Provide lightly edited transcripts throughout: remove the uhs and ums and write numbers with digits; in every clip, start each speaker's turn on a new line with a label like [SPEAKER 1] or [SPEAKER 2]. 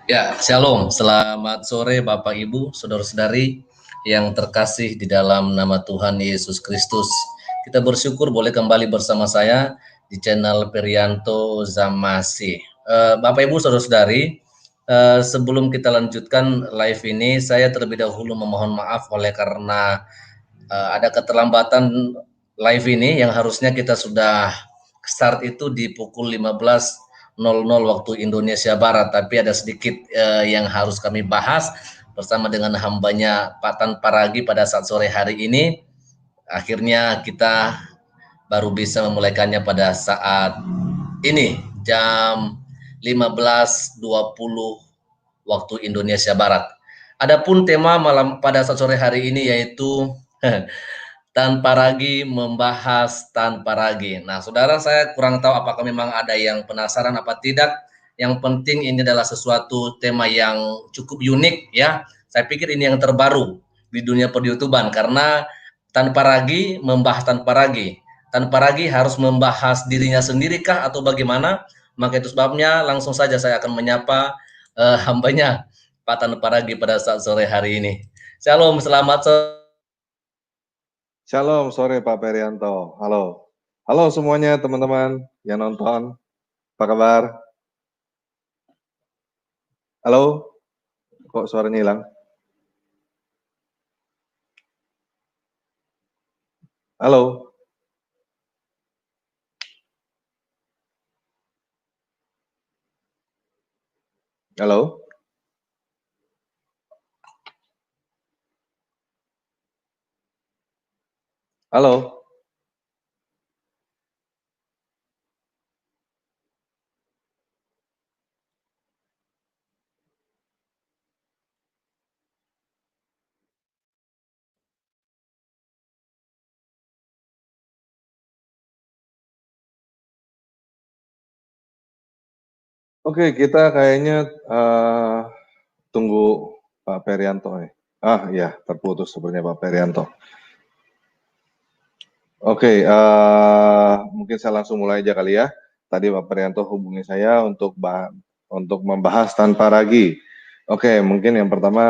[SPEAKER 1] Ya, Shalom. Selamat sore Bapak Ibu, saudara-saudari yang terkasih di dalam nama Tuhan Yesus Kristus. Kita bersyukur boleh kembali bersama saya di channel Perianto Zamasi. Bapak Ibu, saudara-saudari, sebelum kita lanjutkan live ini, saya terlebih dahulu memohon maaf oleh karena ada keterlambatan live ini yang harusnya kita sudah start itu di pukul 15.00 waktu Indonesia Barat, tapi ada sedikit yang harus kami bahas bersama dengan hambanya Pak Tan Paragi pada saat sore hari ini. Akhirnya kita baru bisa memulaikannya pada saat ini jam 15.20 waktu Indonesia Barat. Adapun tema malam pada saat sore hari ini yaitu tanpa ragi membahas tanpa ragi. Nah, saudara, saya kurang tahu apakah memang ada yang penasaran apa tidak. Yang penting ini adalah sesuatu tema yang cukup unik ya. Saya pikir ini yang terbaru di dunia per-YouTubean karena tanpa ragi membahas tanpa ragi. Tanpa ragi harus membahas dirinya sendiri kah atau bagaimana? Maka itu sebabnya langsung saja saya akan menyapa hambanya Pak Tanpa Ragi pada saat sore hari ini. Shalom, selamat sore.
[SPEAKER 2] Shalom sore Pak Perianto. Halo. Halo semuanya teman-teman yang nonton. Apa kabar? Halo. Kok suaranya hilang? Halo. Halo. Halo. Oke, kita kayaknya tunggu Pak Perianto nih. Ah ya, terputus sebenarnya Pak Perianto. Oke, mungkin saya langsung mulai aja kali ya. Tadi Pak Perianto hubungi saya untuk membahas tanpa ragi. Oke, mungkin yang pertama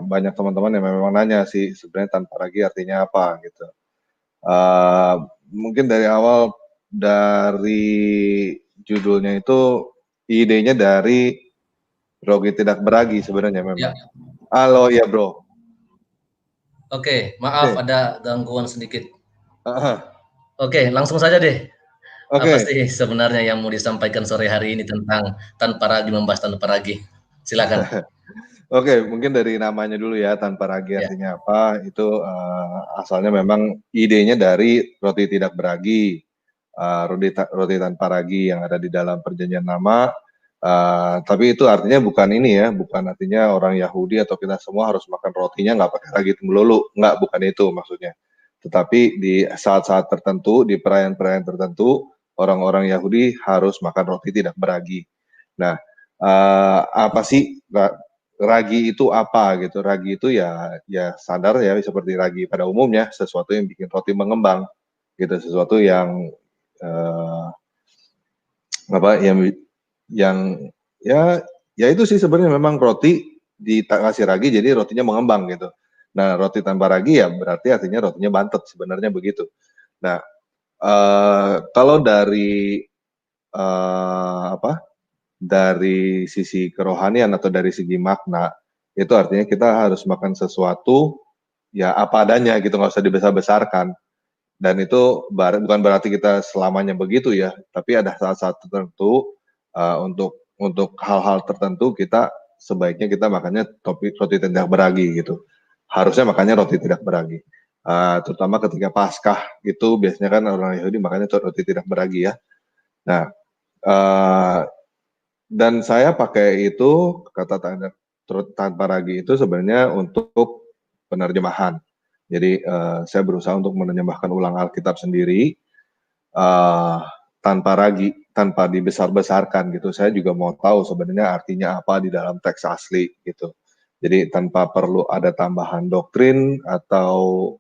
[SPEAKER 2] banyak teman-teman yang memang nanya sih sebenarnya tanpa ragi artinya apa gitu. Mungkin dari awal dari judulnya itu idenya dari Rogi Tidak Beragi sebenarnya memang.
[SPEAKER 1] Ya.
[SPEAKER 2] Halo ya bro.
[SPEAKER 1] Oke, maaf
[SPEAKER 2] Oke.
[SPEAKER 1] ada gangguan sedikit.
[SPEAKER 2] Aha.
[SPEAKER 1] Oke, langsung saja deh. Apa
[SPEAKER 2] Oke.
[SPEAKER 1] sih sebenarnya yang mau disampaikan sore hari ini tentang tanpa ragi membahas tanpa ragi? Silakan.
[SPEAKER 2] Oke, mungkin dari namanya dulu ya, tanpa ragi
[SPEAKER 1] Ya,
[SPEAKER 2] artinya apa? Itu asalnya memang idenya dari roti tidak beragi, roti tanpa ragi yang ada di dalam perjanjian lama. Tapi itu artinya bukan ini ya, bukan artinya orang Yahudi atau kita semua harus makan rotinya nggak pakai ragi melulu, nggak, bukan itu maksudnya. Tetapi di saat-saat tertentu, di perayaan-perayaan tertentu, orang-orang Yahudi harus makan roti tidak beragi. Nah, apa sih ragi itu apa gitu? Ragi itu ya sadar ya seperti ragi pada umumnya, sesuatu yang bikin roti mengembang gitu, sesuatu yang apa yang ya ya itu sih sebenarnya memang roti dikasih ragi jadi rotinya mengembang gitu. Nah, roti tanpa ragi ya berarti artinya rotinya bantet sebenarnya begitu. Nah, kalau dari apa? Dari sisi kerohanian atau dari segi makna, itu artinya kita harus makan sesuatu ya apa adanya gitu, nggak usah dibesar-besarkan. Dan itu bukan berarti kita selamanya begitu ya, tapi ada saat-saat tertentu untuk hal-hal tertentu kita sebaiknya kita makannya roti tidak beragi gitu. Harusnya makannya roti tidak beragi. Terutama ketika Paskah itu biasanya kan orang Yahudi makannya roti tidak beragi ya. Nah, uh, dan saya pakai itu kata tanpa ragi itu sebenarnya untuk penerjemahan. Jadi saya berusaha untuk menerjemahkan ulang Alkitab sendiri tanpa ragi, tanpa dibesar-besarkan gitu. Saya juga mau tahu sebenarnya artinya apa di dalam teks asli gitu. Jadi tanpa perlu ada tambahan doktrin atau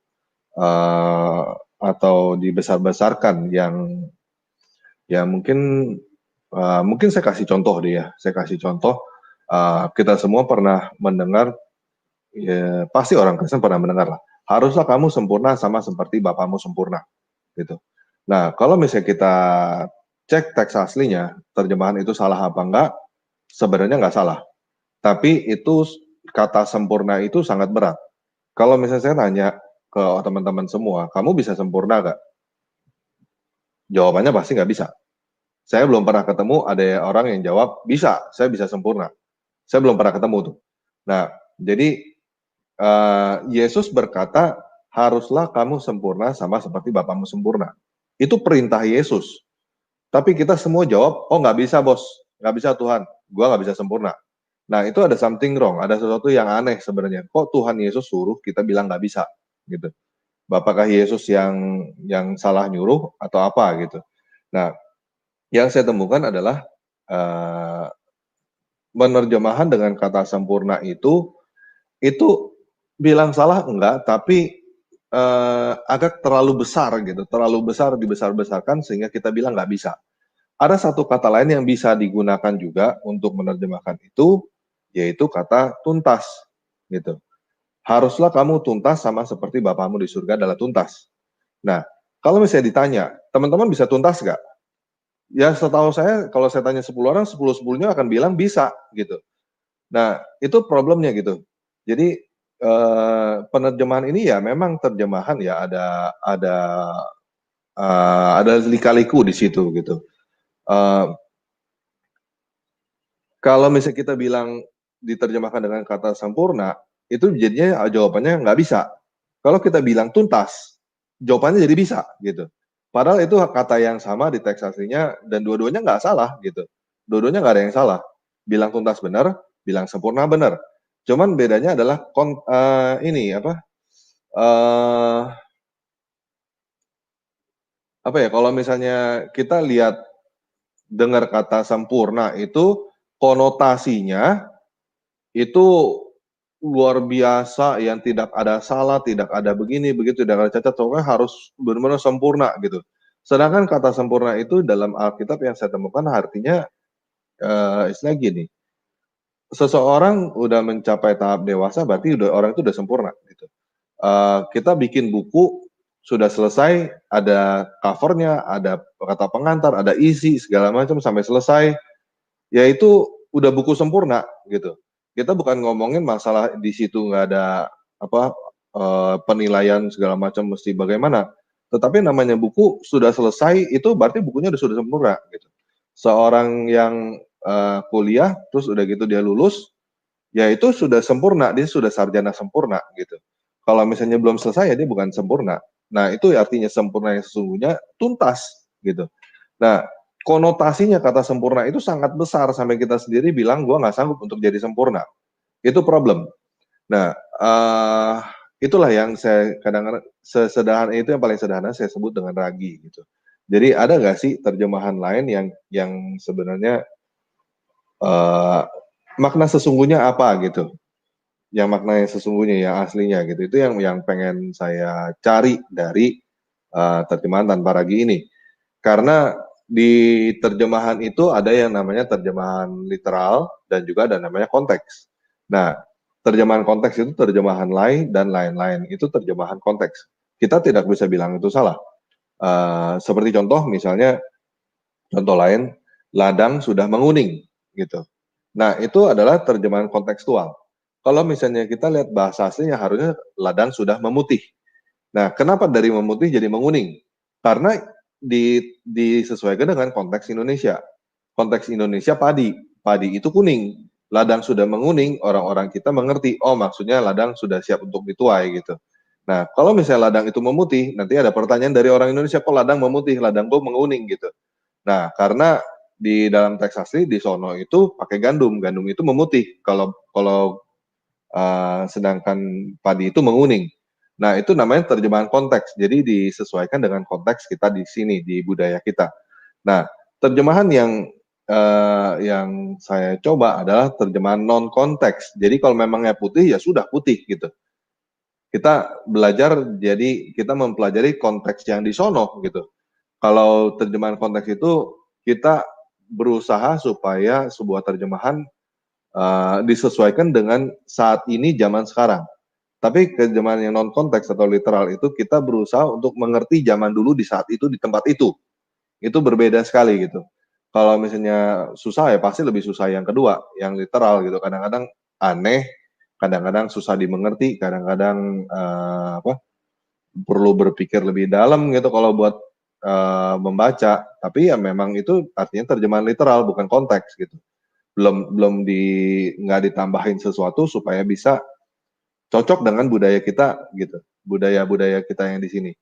[SPEAKER 2] dibesar-besarkan yang ya mungkin saya kasih contoh deh ya. Saya kasih contoh Kita semua pernah mendengar, ya, pasti orang Kristen pernah mendengar lah. Haruslah kamu sempurna sama seperti Bapamu sempurna, gitu. Nah, kalau misalnya kita cek teks aslinya, terjemahan itu salah apa enggak? Sebenarnya nggak salah. Tapi itu kata sempurna itu sangat berat. Kalau misalnya saya tanya ke teman-teman semua, kamu bisa sempurna nggak? Jawabannya pasti nggak bisa. Saya belum pernah ketemu ada orang yang jawab, bisa, saya bisa sempurna. Saya belum pernah ketemu tuh. Nah, jadi Yesus berkata, haruslah kamu sempurna sama seperti Bapamu sempurna. Itu perintah Yesus. Tapi kita semua jawab, oh nggak bisa bos, nggak bisa Tuhan, gua nggak bisa sempurna. Nah itu ada something wrong, ada sesuatu yang aneh sebenarnya. Kok Tuhan Yesus suruh kita bilang nggak bisa, gitu. Apakah Yesus yang salah nyuruh atau apa gitu? Nah, yang saya temukan adalah uh, penerjemahan dengan kata sempurna itu bilang salah enggak, tapi agak terlalu besar gitu, terlalu besar dibesar-besarkan sehingga kita bilang nggak bisa. Ada satu kata lain yang bisa digunakan juga untuk menerjemahkan itu, yaitu kata tuntas, gitu. Haruslah kamu tuntas sama seperti Bapamu di surga adalah tuntas. Nah, kalau misalnya ditanya, teman-teman bisa tuntas nggak? Ya setahu saya, kalau saya tanya 10 orang, 10-10-nya akan bilang bisa, gitu. Nah, itu problemnya gitu. Jadi, penerjemahan ini ya memang terjemahan ya ada lika-liku di situ gitu. Kalau misalnya kita bilang diterjemahkan dengan kata sempurna, itu jadinya jawabannya nggak bisa. Kalau kita bilang tuntas, jawabannya jadi bisa gitu. Padahal itu kata yang sama di teks aslinya dan dua-duanya nggak salah gitu. Dua-duanya nggak ada yang salah. Bilang tuntas benar, bilang sempurna benar. Cuman bedanya adalah ini uh, apa ya? Kalau misalnya kita lihat dengar kata sempurna itu konotasinya itu luar biasa yang tidak ada salah, tidak ada begini, begitu, tidak ada cacat, pokoknya harus benar-benar sempurna gitu. Sedangkan kata sempurna itu dalam Alkitab yang saya temukan artinya istilah gini, seseorang udah mencapai tahap dewasa berarti orang itu udah sempurna gitu. Kita bikin buku sudah selesai, ada covernya, ada kata pengantar, ada isi segala macam sampai selesai, ya itu udah buku sempurna gitu. Kita bukan ngomongin masalah di situ nggak ada apa penilaian segala macam mesti bagaimana. Tetapi namanya buku sudah selesai itu berarti bukunya sudah sempurna gitu. Seorang yang kuliah terus udah gitu dia lulus, ya itu sudah sempurna, dia sudah sarjana sempurna gitu. Kalau misalnya belum selesai ya dia bukan sempurna. Nah, itu artinya sempurna yang sesungguhnya tuntas gitu. Nah, konotasinya kata sempurna itu sangat besar sampai kita sendiri bilang gua nggak sanggup untuk jadi sempurna. Itu problem. Nah, itulah yang saya kadang-kadang sesederhana itu yang paling sederhana saya sebut dengan ragi gitu. Jadi ada nggak sih terjemahan lain yang sebenarnya makna sesungguhnya apa gitu? Yang maknanya sesungguhnya yang aslinya gitu. Itu yang pengen saya cari dari terjemahan tanpa ragi ini. Karena di terjemahan itu ada yang namanya terjemahan literal dan juga ada namanya konteks. Nah, terjemahan konteks itu terjemahan lain dan lain-lain. Itu terjemahan konteks. Kita tidak bisa bilang itu salah. Seperti contoh misalnya, contoh lain, ladang sudah menguning gitu. Nah, itu adalah terjemahan kontekstual. Kalau misalnya kita lihat bahasa aslinya harusnya ladang sudah memutih. Nah, kenapa dari memutih jadi menguning? Karena disesuaikan dengan konteks Indonesia. Konteks Indonesia padi, padi itu kuning. Ladang sudah menguning, orang-orang kita mengerti, oh maksudnya ladang sudah siap untuk dituai gitu. Nah, kalau misalnya ladang itu memutih, nanti ada pertanyaan dari orang Indonesia, kok ladang memutih, ladang kok menguning gitu. Nah, karena di dalam teks asli di sono itu pakai gandum, gandum itu memutih. Kalau kalau sedangkan padi itu menguning. Nah, itu namanya terjemahan konteks. Jadi disesuaikan dengan konteks kita di sini, di budaya kita. Nah, terjemahan yang saya coba adalah terjemahan non konteks. Jadi kalau memangnya putih ya sudah putih gitu. Kita belajar jadi kita mempelajari konteks yang di sono gitu. Kalau terjemahan konteks itu kita berusaha supaya sebuah terjemahan disesuaikan dengan saat ini zaman sekarang. Tapi ke zaman yang non konteks atau literal itu kita berusaha untuk mengerti zaman dulu di saat itu di tempat itu. Itu berbeda sekali gitu. Kalau misalnya susah ya pasti lebih susah yang kedua, yang literal gitu. Kadang-kadang aneh, kadang-kadang susah dimengerti, kadang-kadang perlu berpikir lebih dalam gitu kalau buat membaca. Tapi ya memang itu artinya terjemahan literal bukan konteks gitu. Belum belum di nggak ditambahin sesuatu supaya bisa cocok dengan budaya kita gitu, budaya-budaya kita yang di sini.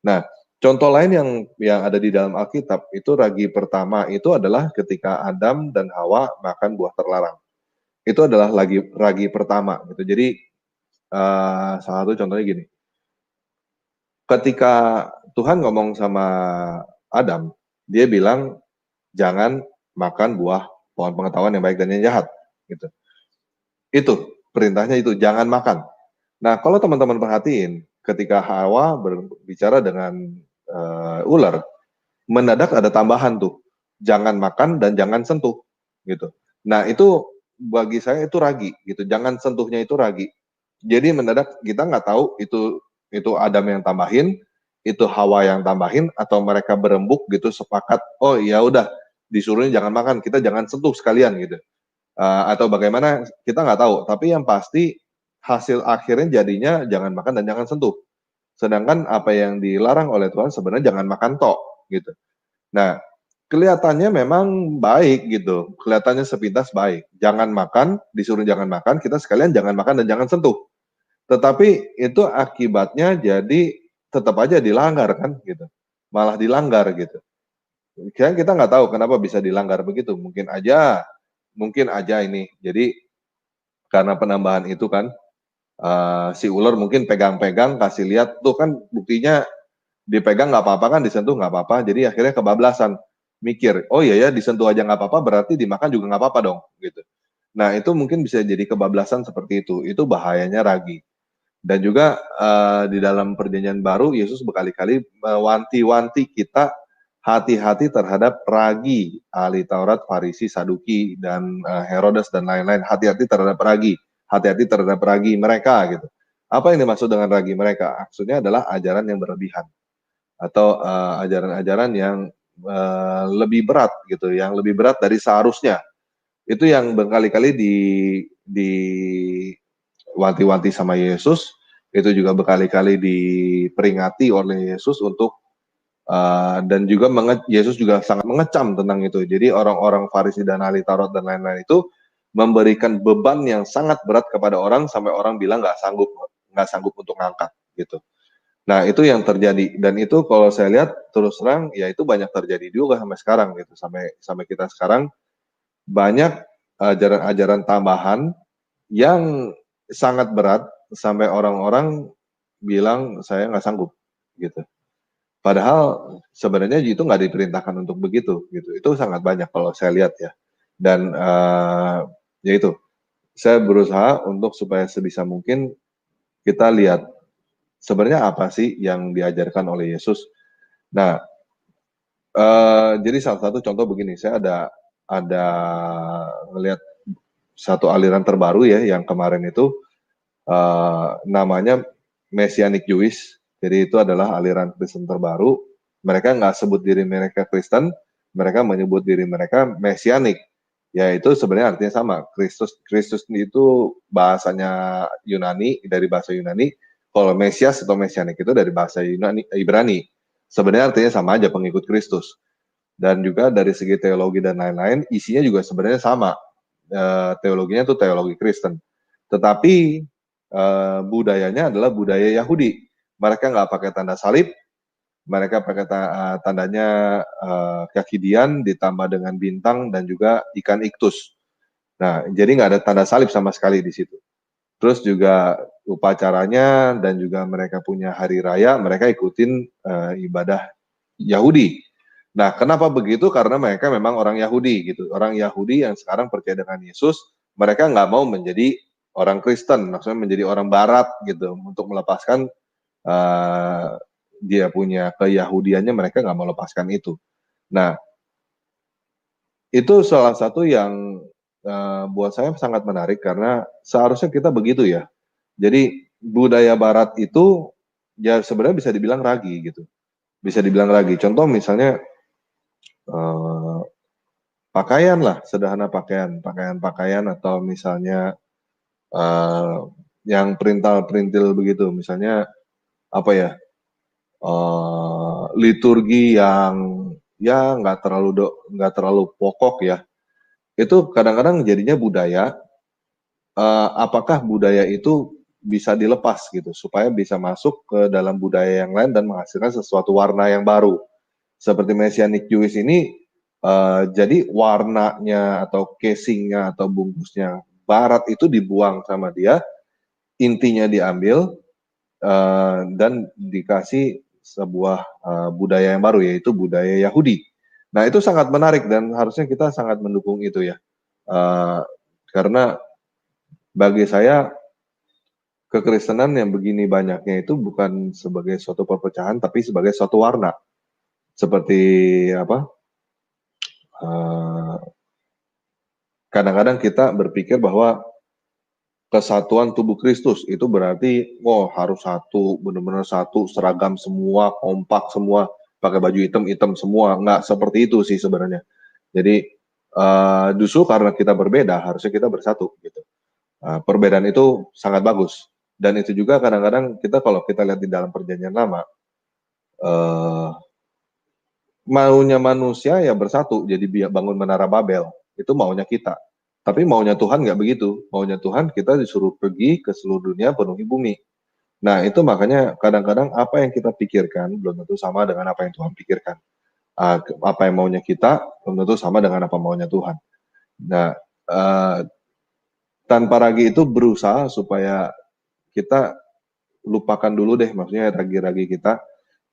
[SPEAKER 2] Nah, contoh lain yang ada di dalam Alkitab itu ragi pertama itu adalah ketika Adam dan Hawa makan buah terlarang. Itu adalah ragi pertama gitu. Jadi salah satu contohnya gini, ketika Tuhan ngomong sama Adam, dia bilang jangan makan buah pohon pengetahuan yang baik dan yang jahat gitu. Itu perintahnya itu jangan makan. Nah, kalau teman-teman perhatiin, ketika Hawa berbicara dengan ular, mendadak ada tambahan tuh, jangan makan dan jangan sentuh, gitu. Nah, itu bagi saya itu ragi, gitu. Jangan sentuhnya itu ragi. Jadi mendadak kita nggak tahu itu Adam yang tambahin, itu Hawa yang tambahin, atau mereka berembuk gitu sepakat, oh ya udah disuruhnya jangan makan, kita jangan sentuh sekalian gitu. Atau bagaimana kita nggak tahu. Tapi yang pasti hasil akhirnya jadinya jangan makan dan jangan sentuh. Sedangkan apa yang dilarang oleh Tuhan sebenarnya jangan makan tok gitu. Nah, kelihatannya memang baik gitu, kelihatannya sepintas baik. Jangan makan, disuruh jangan makan, kita sekalian jangan makan dan jangan sentuh. Tetapi itu akibatnya jadi tetap aja dilanggar kan gitu. Malah dilanggar gitu. Kan kita nggak tahu kenapa bisa dilanggar begitu. Mungkin aja ini. Jadi karena penambahan itu kan si ular mungkin pegang-pegang kasih lihat tuh kan buktinya dipegang nggak apa-apa kan disentuh nggak apa-apa jadi akhirnya kebablasan mikir oh iya ya disentuh aja nggak apa-apa berarti dimakan juga nggak apa-apa dong gitu. Nah itu mungkin bisa jadi kebablasan seperti itu bahayanya ragi. Dan juga di dalam perjanjian baru Yesus berkali-kali mewanti-wanti kita hati-hati terhadap ragi ahli Taurat, Farisi, Saduki dan Herodes dan lain-lain. Hati-hati terhadap ragi, hati-hati terhadap ragi mereka gitu. Apa yang dimaksud dengan ragi mereka? Maksudnya adalah ajaran yang berlebihan atau ajaran-ajaran yang lebih berat gitu, yang lebih berat dari seharusnya. Itu yang berkali-kali di wanti-wanti sama Yesus, itu juga berkali-kali diperingati oleh Yesus untuk dan juga Yesus juga sangat mengecam tentang itu. Jadi orang-orang Farisi dan ahli Taurat dan lain-lain itu memberikan beban yang sangat berat kepada orang sampai orang bilang nggak sanggup untuk ngangkat gitu. Nah itu yang terjadi dan itu kalau saya lihat terus terang ya itu banyak terjadi juga sampai sekarang gitu sampai kita sekarang banyak ajaran-ajaran tambahan yang sangat berat sampai orang-orang bilang saya nggak sanggup gitu. Padahal sebenarnya itu nggak diperintahkan untuk begitu gitu. Itu sangat banyak kalau saya lihat ya. Dan ya itu saya berusaha untuk supaya sebisa mungkin kita lihat sebenarnya apa sih yang diajarkan oleh Yesus. Nah, jadi salah satu contoh begini, saya ada ngelihat satu aliran terbaru ya yang kemarin itu namanya Messianic Jewish. Jadi itu adalah aliran Kristen terbaru. Mereka nggak sebut diri mereka Kristen, mereka menyebut diri mereka Messianic. Yaitu sebenarnya artinya sama. Kristus itu bahasanya Yunani, dari bahasa Yunani. Kalau Mesias atau Messianic itu dari bahasa Yunani, Ibrani. Sebenarnya artinya sama aja, pengikut Kristus. Dan juga dari segi teologi dan lain-lain, isinya juga sebenarnya sama. Teologinya itu teologi Kristen. Tetapi budayanya adalah budaya Yahudi. Mereka nggak pakai tanda salib, mereka pakai tandanya kaki dian ditambah dengan bintang dan juga ikan iktus. Nah, jadi nggak ada tanda salib sama sekali di situ. Terus juga upacaranya dan juga mereka punya hari raya, mereka ikutin ibadah Yahudi. Nah, kenapa begitu? Karena mereka memang orang Yahudi gitu. Orang Yahudi yang sekarang percaya dengan Yesus, mereka nggak mau menjadi orang Kristen, maksudnya menjadi orang Barat gitu, untuk melepaskan dia punya keyahudiannya, mereka nggak mau lepaskan itu. Nah, itu salah satu yang buat saya sangat menarik karena seharusnya kita begitu ya. Jadi budaya Barat itu ya sebenarnya bisa dibilang ragi gitu, bisa dibilang ragi. Contoh misalnya uh, pakaian lah, sederhana pakaian atau misalnya uh, yang perintil-perintil begitu, misalnya apa ya, liturgi yang ya nggak terlalu pokok ya. Itu kadang-kadang jadinya budaya. Apakah budaya itu bisa dilepas gitu supaya bisa masuk ke dalam budaya yang lain dan menghasilkan sesuatu warna yang baru. Seperti Messianic Jewish ini, jadi warnanya atau casingnya atau bungkusnya Barat itu dibuang sama dia, intinya diambil dan dikasih sebuah budaya yang baru, yaitu budaya Yahudi. Nah, itu sangat menarik dan harusnya kita sangat mendukung itu ya. Karena bagi saya kekristenan yang begini banyaknya itu bukan sebagai suatu perpecahan, tapi sebagai suatu warna. Seperti apa? Kadang-kadang kita berpikir bahwa kesatuan tubuh Kristus itu berarti, wow, harus satu, benar-benar satu, seragam semua, kompak semua, pakai baju hitam-hitam semua. Nggak seperti itu sih sebenarnya. Jadi justru karena kita berbeda, harusnya kita bersatu gitu. Perbedaan itu sangat bagus. Dan itu juga kadang-kadang kita kalau kita lihat di dalam perjanjian lama, maunya manusia ya bersatu, jadi bangun menara Babel, itu maunya kita. Tapi maunya Tuhan nggak begitu. Maunya Tuhan kita disuruh pergi ke seluruh dunia penuhi bumi. Nah, itu makanya kadang-kadang apa yang kita pikirkan belum tentu sama dengan apa yang Tuhan pikirkan. Apa yang maunya kita belum tentu sama dengan apa maunya Tuhan. Nah, tanpa ragi itu berusaha supaya kita lupakan dulu deh, maksudnya ragi-ragi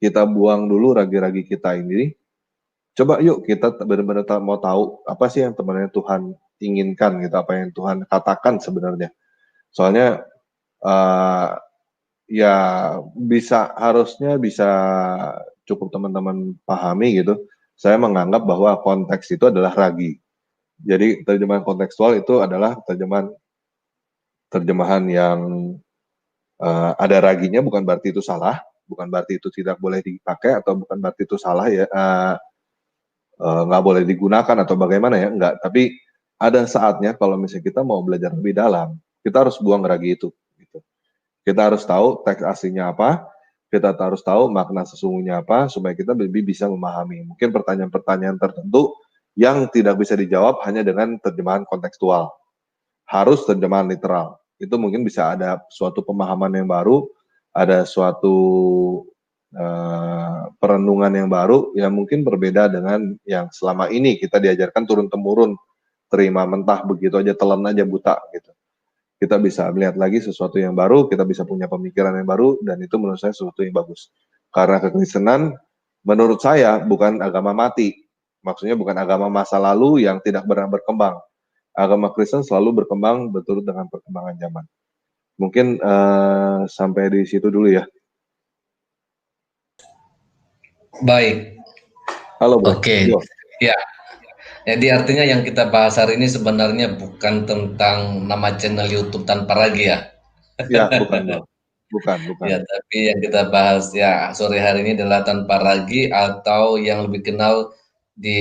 [SPEAKER 2] kita buang dulu ragi-ragi kita ini. Coba yuk kita benar-benar mau tahu apa sih yang sebenarnya Tuhan inginkan gitu, apa yang Tuhan katakan sebenarnya. Soalnya ya harusnya bisa cukup teman-teman pahami gitu. Saya menganggap bahwa konteks itu adalah ragi. Jadi terjemahan kontekstual itu adalah terjemahan yang ada raginya, bukan berarti itu salah, bukan berarti itu tidak boleh dipakai atau bukan berarti itu salah ya. Nggak boleh digunakan atau bagaimana ya, enggak. Tapi ada saatnya kalau misalnya kita mau belajar lebih dalam, kita harus buang ragi itu. Gitu. Kita harus tahu teks aslinya apa, kita harus tahu makna sesungguhnya apa, supaya kita lebih bisa memahami. Mungkin pertanyaan-pertanyaan tertentu yang tidak bisa dijawab hanya dengan terjemahan kontekstual. Harus terjemahan literal. Itu mungkin bisa ada suatu pemahaman yang baru, ada suatu perenungan yang baru yang mungkin berbeda dengan yang selama ini kita diajarkan turun-temurun, terima mentah begitu aja, telan aja buta gitu. Kita bisa melihat lagi sesuatu yang baru, kita bisa punya pemikiran yang baru, dan itu menurut saya sesuatu yang bagus. Karena kekristenan menurut saya bukan agama mati, maksudnya bukan agama masa lalu yang tidak pernah berkembang. Agama Kristen selalu berkembang berturut dengan perkembangan zaman. Mungkin sampai di situ dulu ya.
[SPEAKER 1] Baik.
[SPEAKER 2] Halo Bro.
[SPEAKER 1] Oke. Ya. Jadi artinya yang kita bahas hari ini sebenarnya bukan tentang nama channel YouTube Tanpa Ragi ya.
[SPEAKER 2] Ya, bukan Bro. Bukan.
[SPEAKER 1] Ya, tapi yang kita bahas ya sore hari ini adalah Tanpa Ragi, atau yang lebih kenal di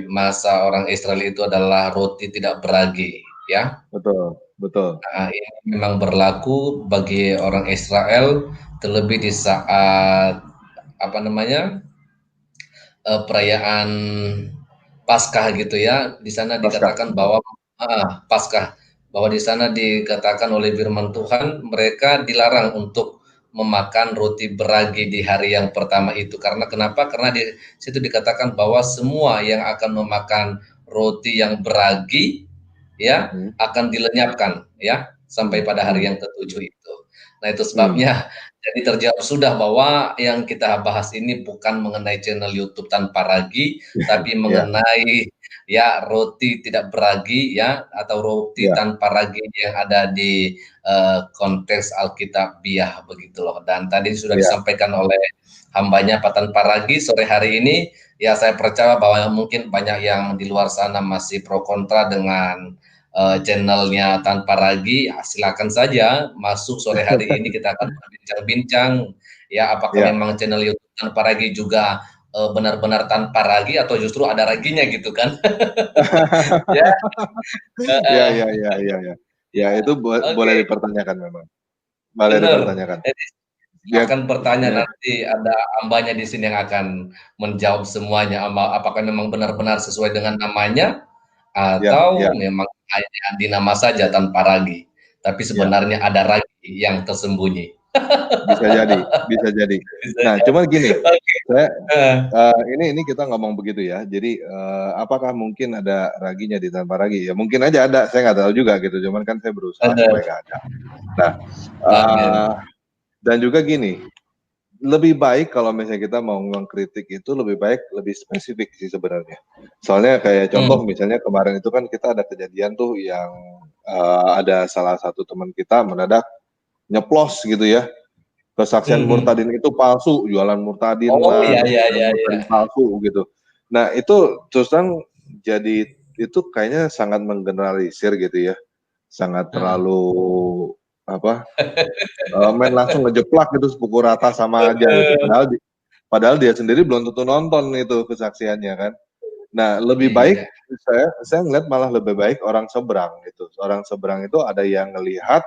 [SPEAKER 1] masa orang Israel itu adalah roti tidak beragi, ya.
[SPEAKER 2] Betul.
[SPEAKER 1] Nah, ini memang berlaku bagi orang Israel, terlebih di saat apa namanya, perayaan Paskah gitu ya. Di sana dikatakan bahwa Paskah, bahwa di sana dikatakan oleh firman Tuhan mereka dilarang untuk memakan roti beragi di hari yang pertama itu. Karena kenapa? Karena di situ dikatakan bahwa semua yang akan memakan roti yang beragi ya akan dilenyapkan ya sampai pada hari yang ketujuh itu. Nah, itu sebabnya jadi terjawab sudah bahwa yang kita bahas ini bukan mengenai channel YouTube Tanpa Ragi, tapi mengenai ya roti tidak beragi ya, atau roti tanpa ragi yang ada di konteks Alkitabiah begitu loh. Dan tadi sudah disampaikan oleh hambanya Pak Tanpa Ragi sore hari ini. Ya, saya percaya bahwa mungkin banyak yang di luar sana masih pro kontra dengan channelnya Tanpa Ragi, ya silakan saja masuk sore hari ini kita akan berbincang-bincang ya apakah memang channel YouTube Tanpa Ragi juga benar-benar tanpa ragi atau justru ada raginya gitu kan. Ya.
[SPEAKER 2] Ya, itu boleh dipertanyakan memang. Boleh dipertanyakan.
[SPEAKER 1] Akan bertanya nanti ada ambanya di sini yang akan menjawab semuanya, apakah memang benar-benar sesuai dengan namanya atau memang hanya dinama saja Tanpa Ragi, tapi sebenarnya ada ragi yang tersembunyi.
[SPEAKER 2] Bisa jadi. Nah, cuman gini, ini kita ngomong begitu ya. Jadi apakah mungkin ada raginya di Tanpa Ragi? Ya mungkin aja ada, saya nggak tahu juga gitu. Cuman kan saya berusaha supaya nggak ada. Nah, dan juga gini, lebih baik kalau misalnya kita mau mengkritik itu lebih baik lebih spesifik sih sebenarnya. Soalnya kayak contoh misalnya kemarin itu kan kita ada kejadian tuh yang ada salah satu teman kita mendadak nyeplos gitu ya. Kesaksian murtadin itu palsu, jualan murtadin murtadin palsu gitu. Nah itu terus terang jadi itu kayaknya sangat menggeneralisir gitu ya, sangat terlalu main langsung ngejeplak gitu sepukul rata sama aja gitu. Padahal dia sendiri belum tentu nonton itu kesaksiannya kan. Nah lebih baik saya ngeliat malah lebih baik orang seberang gitu. Orang seberang itu ada yang ngelihat,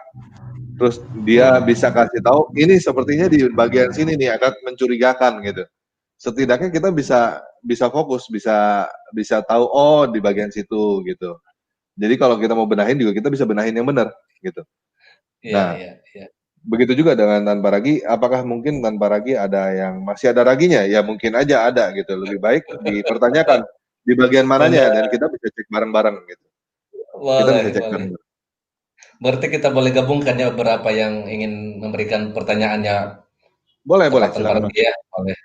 [SPEAKER 2] terus dia bisa kasih tahu ini sepertinya di bagian sini nih ada mencurigakan gitu. Setidaknya kita bisa fokus, bisa tahu oh di bagian situ gitu. Jadi kalau kita mau benahin juga kita bisa benahin yang benar gitu. Nah, begitu juga dengan Tanpa Ragi, apakah mungkin Tanpa Ragi ada yang masih ada raginya? Ya mungkin aja ada gitu. Lebih baik dipertanyakan di bagian mananya dan kita bisa cek bareng-bareng gitu. Kita bisa cek bareng.
[SPEAKER 1] Berarti kita boleh gabungkan ya beberapa yang ingin memberikan pertanyaannya.
[SPEAKER 2] Boleh, silakan.
[SPEAKER 1] Ya, boleh.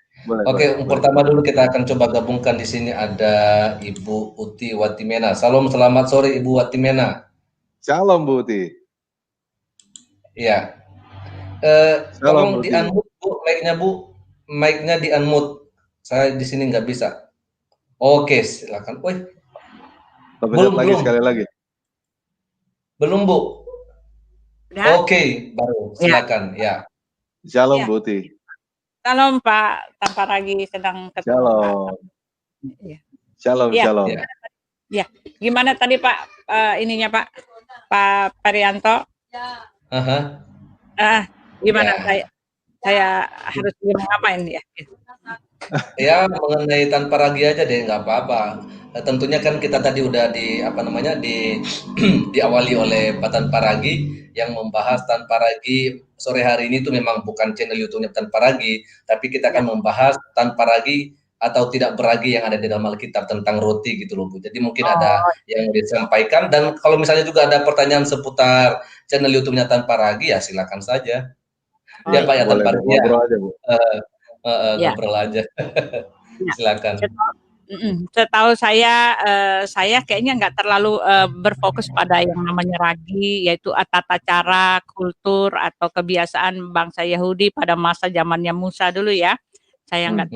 [SPEAKER 1] Oke, pertama dulu kita akan coba gabungkan di sini ada Ibu Uti Watimena. Salam, selamat sore Ibu Watimena.
[SPEAKER 2] Salam Bu Uti.
[SPEAKER 1] Iya. Tolong di-unmute Bu, mic-nya Bu. Mic-nya di-unmute. Saya di sini nggak bisa. Oke, silakan.
[SPEAKER 2] Belum sekali lagi.
[SPEAKER 1] Belum Bu. Oke, baru silakan ya.
[SPEAKER 2] Shalom Bu Uti.
[SPEAKER 3] Salam Pak, Tanpa Ragi sedang ketemu
[SPEAKER 2] Shalom. Shalom.
[SPEAKER 3] Ya, gimana tadi Pak ininya Pak Parianto? Gimana saya harus ngapain ya?
[SPEAKER 1] Ya mengenai Tanpa Ragi aja deh, nggak apa-apa. Tentunya kan kita tadi udah diawali oleh Pak Tanpa Ragi yang membahas Tanpa Ragi sore hari ini tuh memang bukan channel YouTube-nya Tanpa Ragi, tapi kita akan membahas Tanpa Ragi atau tidak beragi yang ada di dalam Alkitab tentang roti gitu loh Bu. Jadi mungkin ada yang disampaikan, dan kalau misalnya juga ada pertanyaan seputar channel YouTube-nya Tanpa Ragi ya silakan saja. Ya Pak ya Tanpa Ragi ya.
[SPEAKER 2] Ngobrol aja Bu.
[SPEAKER 1] Ngobrol aja. Silakan.
[SPEAKER 3] Setahu saya kayaknya nggak terlalu berfokus pada yang namanya ragi, yaitu tata cara, kultur atau kebiasaan bangsa Yahudi pada masa zamannya Musa dulu ya. Saya nggak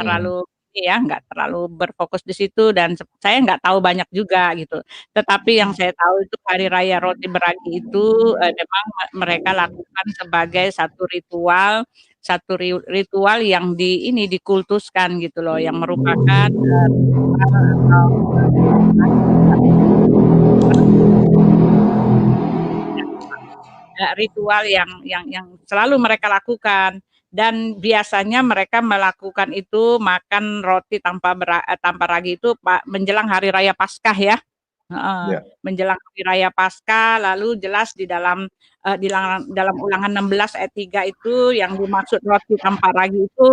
[SPEAKER 3] terlalu berfokus di situ dan saya nggak tahu banyak juga gitu. Tetapi yang saya tahu itu hari raya roti beragi itu memang mereka lakukan sebagai satu ritual yang dikultuskan gitu loh, yang merupakan ritual yang selalu mereka lakukan, dan biasanya mereka melakukan itu makan roti tanpa ragi itu menjelang hari raya Paskah ya. Menjelang hari raya Paskah, lalu jelas di dalam Ulangan 16 ayat 3 itu yang dimaksud roti tanpa ragi itu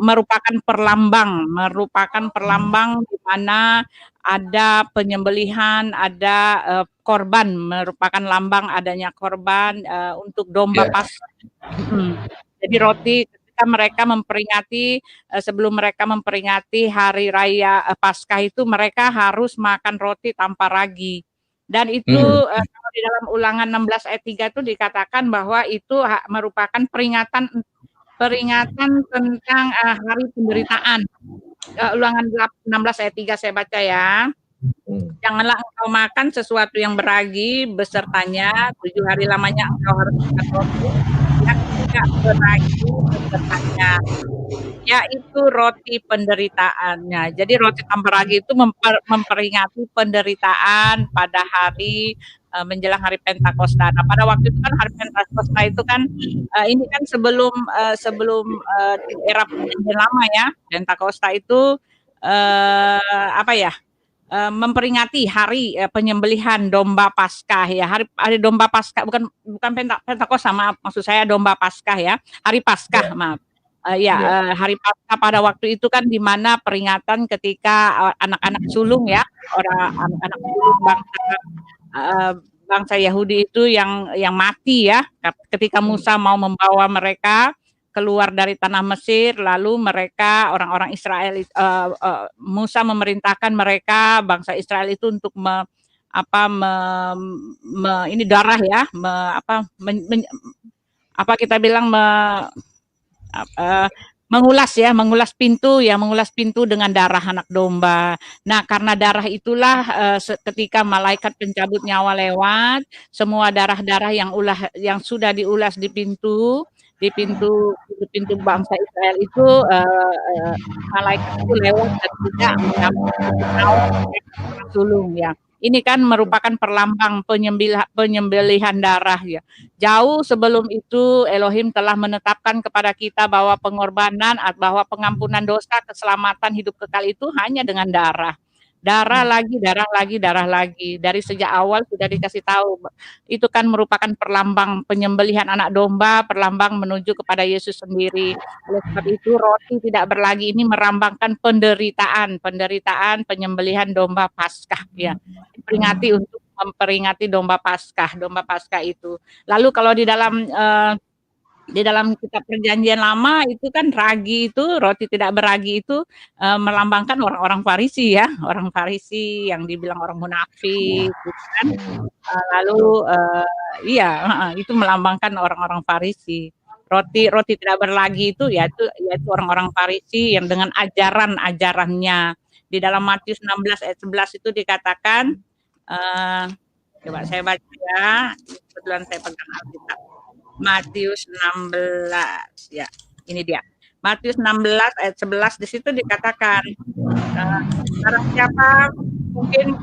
[SPEAKER 3] merupakan perlambang di mana ada penyembelihan, ada korban, merupakan lambang adanya korban untuk domba Paskah. Jadi roti ketika mereka sebelum mereka memperingati hari raya Paskah itu mereka harus makan roti tanpa ragi. Dan itu kalau di dalam Ulangan 16 ayat 3 itu dikatakan bahwa itu merupakan peringatan tentang hari penderitaan. Ulangan 16 ayat 3 saya baca ya. Janganlah engkau makan sesuatu yang beragi besertanya, 7 hari lamanya engkau harus makan roti yang tidak beragi besertanya, yaitu roti penderitaannya. Jadi roti tanpa ragi itu memperingati penderitaan pada hari menjelang hari Pentakosta. Nah, pada waktu itu kan hari Pentakosta itu kan ini kan sebelum di era Perjanjian Lama ya. Pentakosta itu apa ya? Memperingati hari penyembelihan domba Paskah ya, hari domba Paskah, bukan Pentakosta, maaf, maksud saya domba Paskah ya, hari Paskah, maaf. Hari Paskah pada waktu itu kan di mana peringatan ketika anak-anak sulung ya, anak-anak sulung bangsa Yahudi itu yang mati ya, ketika Musa mau membawa mereka keluar dari tanah Mesir, lalu mereka orang-orang Israel, Musa memerintahkan mereka bangsa Israel itu untuk ini darah ya, kita bilang mengulas pintu dengan darah anak domba. Nah, karena darah itulah ketika malaikat pencabut nyawa lewat, semua darah-darah yang sudah diulas di pintu bangsa Israel itu malaikat itu lewat dan tidak mengambil sulung ya. Ini kan merupakan perlambang penyembelihan darah ya. Jauh sebelum itu Elohim telah menetapkan kepada kita bahwa pengorbanan, bahwa pengampunan dosa, keselamatan hidup kekal itu hanya dengan darah. Darah lagi. Dari sejak awal sudah dikasih tahu. Itu kan merupakan perlambang penyembelihan anak domba, perlambang menuju kepada Yesus sendiri. Oleh sebab itu roti tidak berlagi ini merambangkan penderitaan penyembelihan domba Paskah ya. Diperingati untuk memperingati domba Paskah itu. Lalu kalau di dalam kitab Perjanjian Lama itu kan ragi itu, roti tidak beragi itu melambangkan orang-orang Farisi ya, orang Farisi yang dibilang orang munafik gitu kan. Lalu itu melambangkan orang-orang Farisi. Roti tidak berlagi itu yaitu orang-orang Farisi yang dengan ajarannya. Di dalam Matius 16 ayat 11 itu dikatakan, coba saya baca ya, kebetulan saya pegang Alkitab. Matius 16 ya, ini dia. Matius 16 ayat 11 di situ dikatakan, barang siapa mungkin,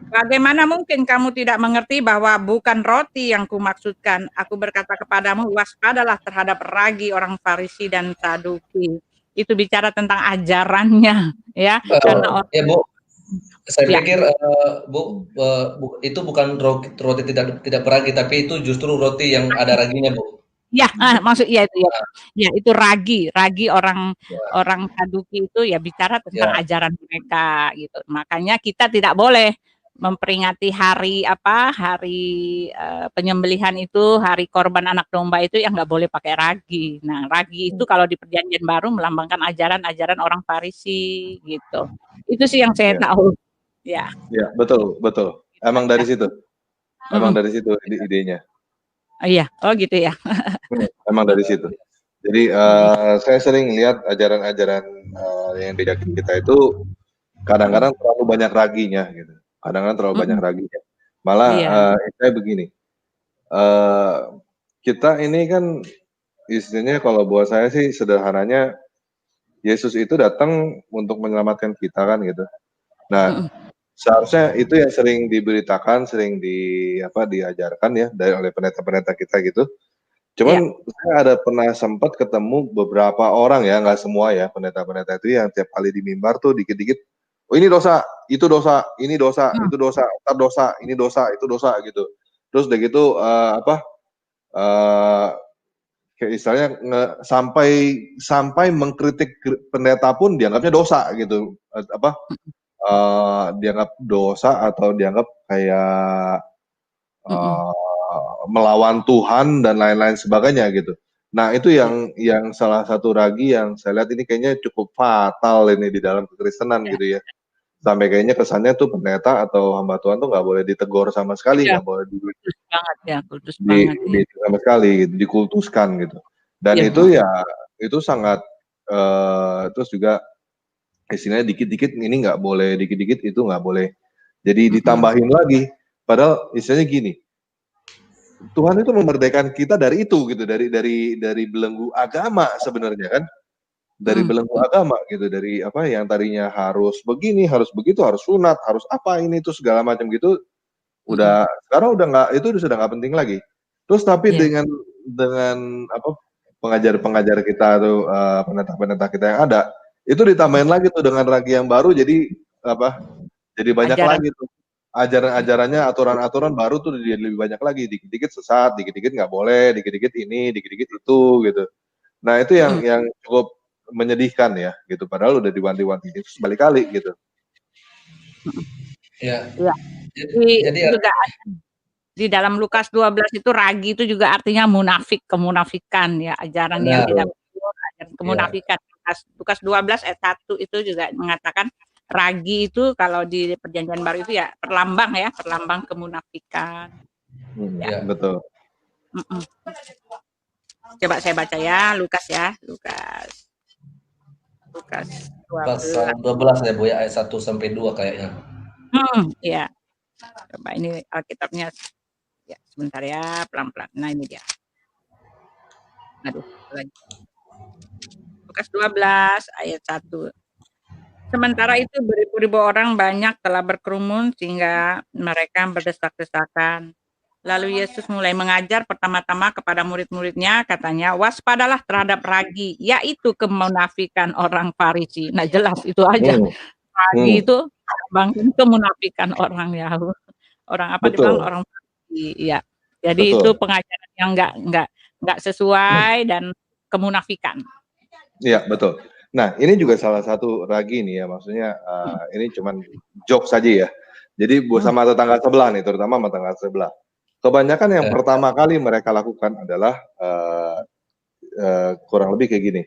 [SPEAKER 3] bagaimana mungkin kamu tidak mengerti bahwa bukan roti yang kumaksudkan? Aku berkata kepadamu, waspadalah terhadap ragi orang Farisi dan Saduki. Itu bicara tentang ajarannya ya. Karena
[SPEAKER 1] ya Bu, saya pikir Bu, itu bukan roti tidak beragi, tapi itu justru roti yang ada raginya, Bu.
[SPEAKER 3] Ya, maksud itu ya. Ya, itu ragi orang Saduki itu ya bicara tentang ajaran mereka gitu. Makanya kita tidak boleh memperingati hari penyembelihan itu, hari korban anak domba itu yang nggak boleh pakai ragi. Nah, ragi itu kalau di Perjanjian Baru melambangkan ajaran Orang Farisi gitu. Itu sih yang saya tahu. Ya.
[SPEAKER 2] Ya, betul. Emang dari situ. Emang dari situ idenya.
[SPEAKER 3] Iya, gitu ya.
[SPEAKER 2] Emang dari situ. Jadi saya sering lihat ajaran-ajaran yang diajakin kita itu kadang-kadang terlalu banyak raginya gitu. Banyak raginya. Malah saya begini. Kita ini kan istilahnya kalau buat saya sih sederhananya Yesus itu datang untuk menyelamatkan kita kan gitu. Nah, seharusnya itu yang sering diberitakan, sering diajarkan ya oleh pendeta-pendeta kita gitu. Cuman saya pernah sempat ketemu beberapa orang ya, nggak semua ya, pendeta-pendeta itu yang tiap kali di mimbar tuh dikit-dikit, oh ini dosa, itu dosa, ini dosa, itu dosa, ntar dosa, ini dosa, itu dosa gitu. Terus udah gitu kayak istilahnya sampai mengkritik pendeta pun dianggapnya dosa gitu. Dianggap dosa atau dianggap kayak melawan Tuhan dan lain-lain sebagainya gitu. Nah, itu yang salah satu ragi yang saya lihat ini kayaknya cukup fatal ini di dalam kekristenan gitu ya. Sampai kayaknya kesannya tuh pendeta atau hamba Tuhan tuh nggak boleh ditegur sama sekali, nggak boleh
[SPEAKER 3] kultus banget ya, kultus banget ya.
[SPEAKER 2] sama sekali gitu, dikultuskan gitu. Dan itu ya itu sangat terus juga istilahnya dikit-dikit ini nggak boleh, dikit-dikit itu nggak boleh. Jadi ditambahin lagi. Padahal istilahnya gini, Tuhan itu memerdekakan kita dari itu gitu, dari belenggu agama sebenarnya kan. Dari belenggu agama gitu, dari apa yang tadinya harus begini, harus begitu, harus sunat, harus apa ini itu segala macam gitu. Udah sekarang udah nggak, itu sudah nggak penting lagi. Terus tapi
[SPEAKER 3] Iya.
[SPEAKER 2] dengan apa pengajar-pengajar kita atau pendeta-pendeta kita yang ada, itu ditambahin lagi tuh dengan ragi yang baru, jadi apa? Jadi banyak
[SPEAKER 3] Ajaran.
[SPEAKER 2] lagi tuh ajaran-ajarannya, aturan-aturan baru tuh lebih banyak lagi, dikit-dikit sesat, dikit-dikit nggak boleh, dikit-dikit ini, dikit-dikit itu gitu. Nah itu yang cukup menyedihkan ya gitu, padahal udah diwanti-wanti itu sekali gitu.
[SPEAKER 1] Ya.
[SPEAKER 3] Iya.
[SPEAKER 1] Jadi
[SPEAKER 3] juga di dalam Lukas 12 itu ragi itu juga artinya munafik, kemunafikan ya, ajaran yang tidak benar, ajaran kemunafikan. Lukas 12 ayat 1 itu juga mengatakan ragi itu kalau di Perjanjian Baru itu ya perlambang ya, perlambang kemunafikan.
[SPEAKER 2] Ya, betul.
[SPEAKER 3] Coba saya baca ya, Lukas ya, Lukas
[SPEAKER 1] 12 ya Bu ya, ayat 1 sampai 2 kayaknya.
[SPEAKER 3] Iya. Coba ini Alkitabnya. Ya, sebentar ya, pelan-pelan. Nah, ini dia. Aduh, lagi. Lukas 12 ayat 1. Sementara itu beribu-ribu orang banyak telah berkerumun sehingga mereka berdesak-desakan. Lalu Yesus mulai mengajar pertama-tama kepada murid-muridnya, katanya, waspadalah terhadap ragi, yaitu kemunafikan orang Farisi. Nah, jelas itu aja. Ragi itu bangkit kemunafikan orang Yahudi. Orang apa dibilang orang Farisi, ya. Jadi itu pengajaran yang enggak sesuai dan kemunafikan.
[SPEAKER 2] Iya, betul. Nah, ini juga salah satu ragi nih ya, maksudnya ini cuman joke saja ya. Jadi sama tetangga sebelah nih, terutama sama tetangga sebelah. Kebanyakan yang pertama kali mereka lakukan adalah kurang lebih kayak gini.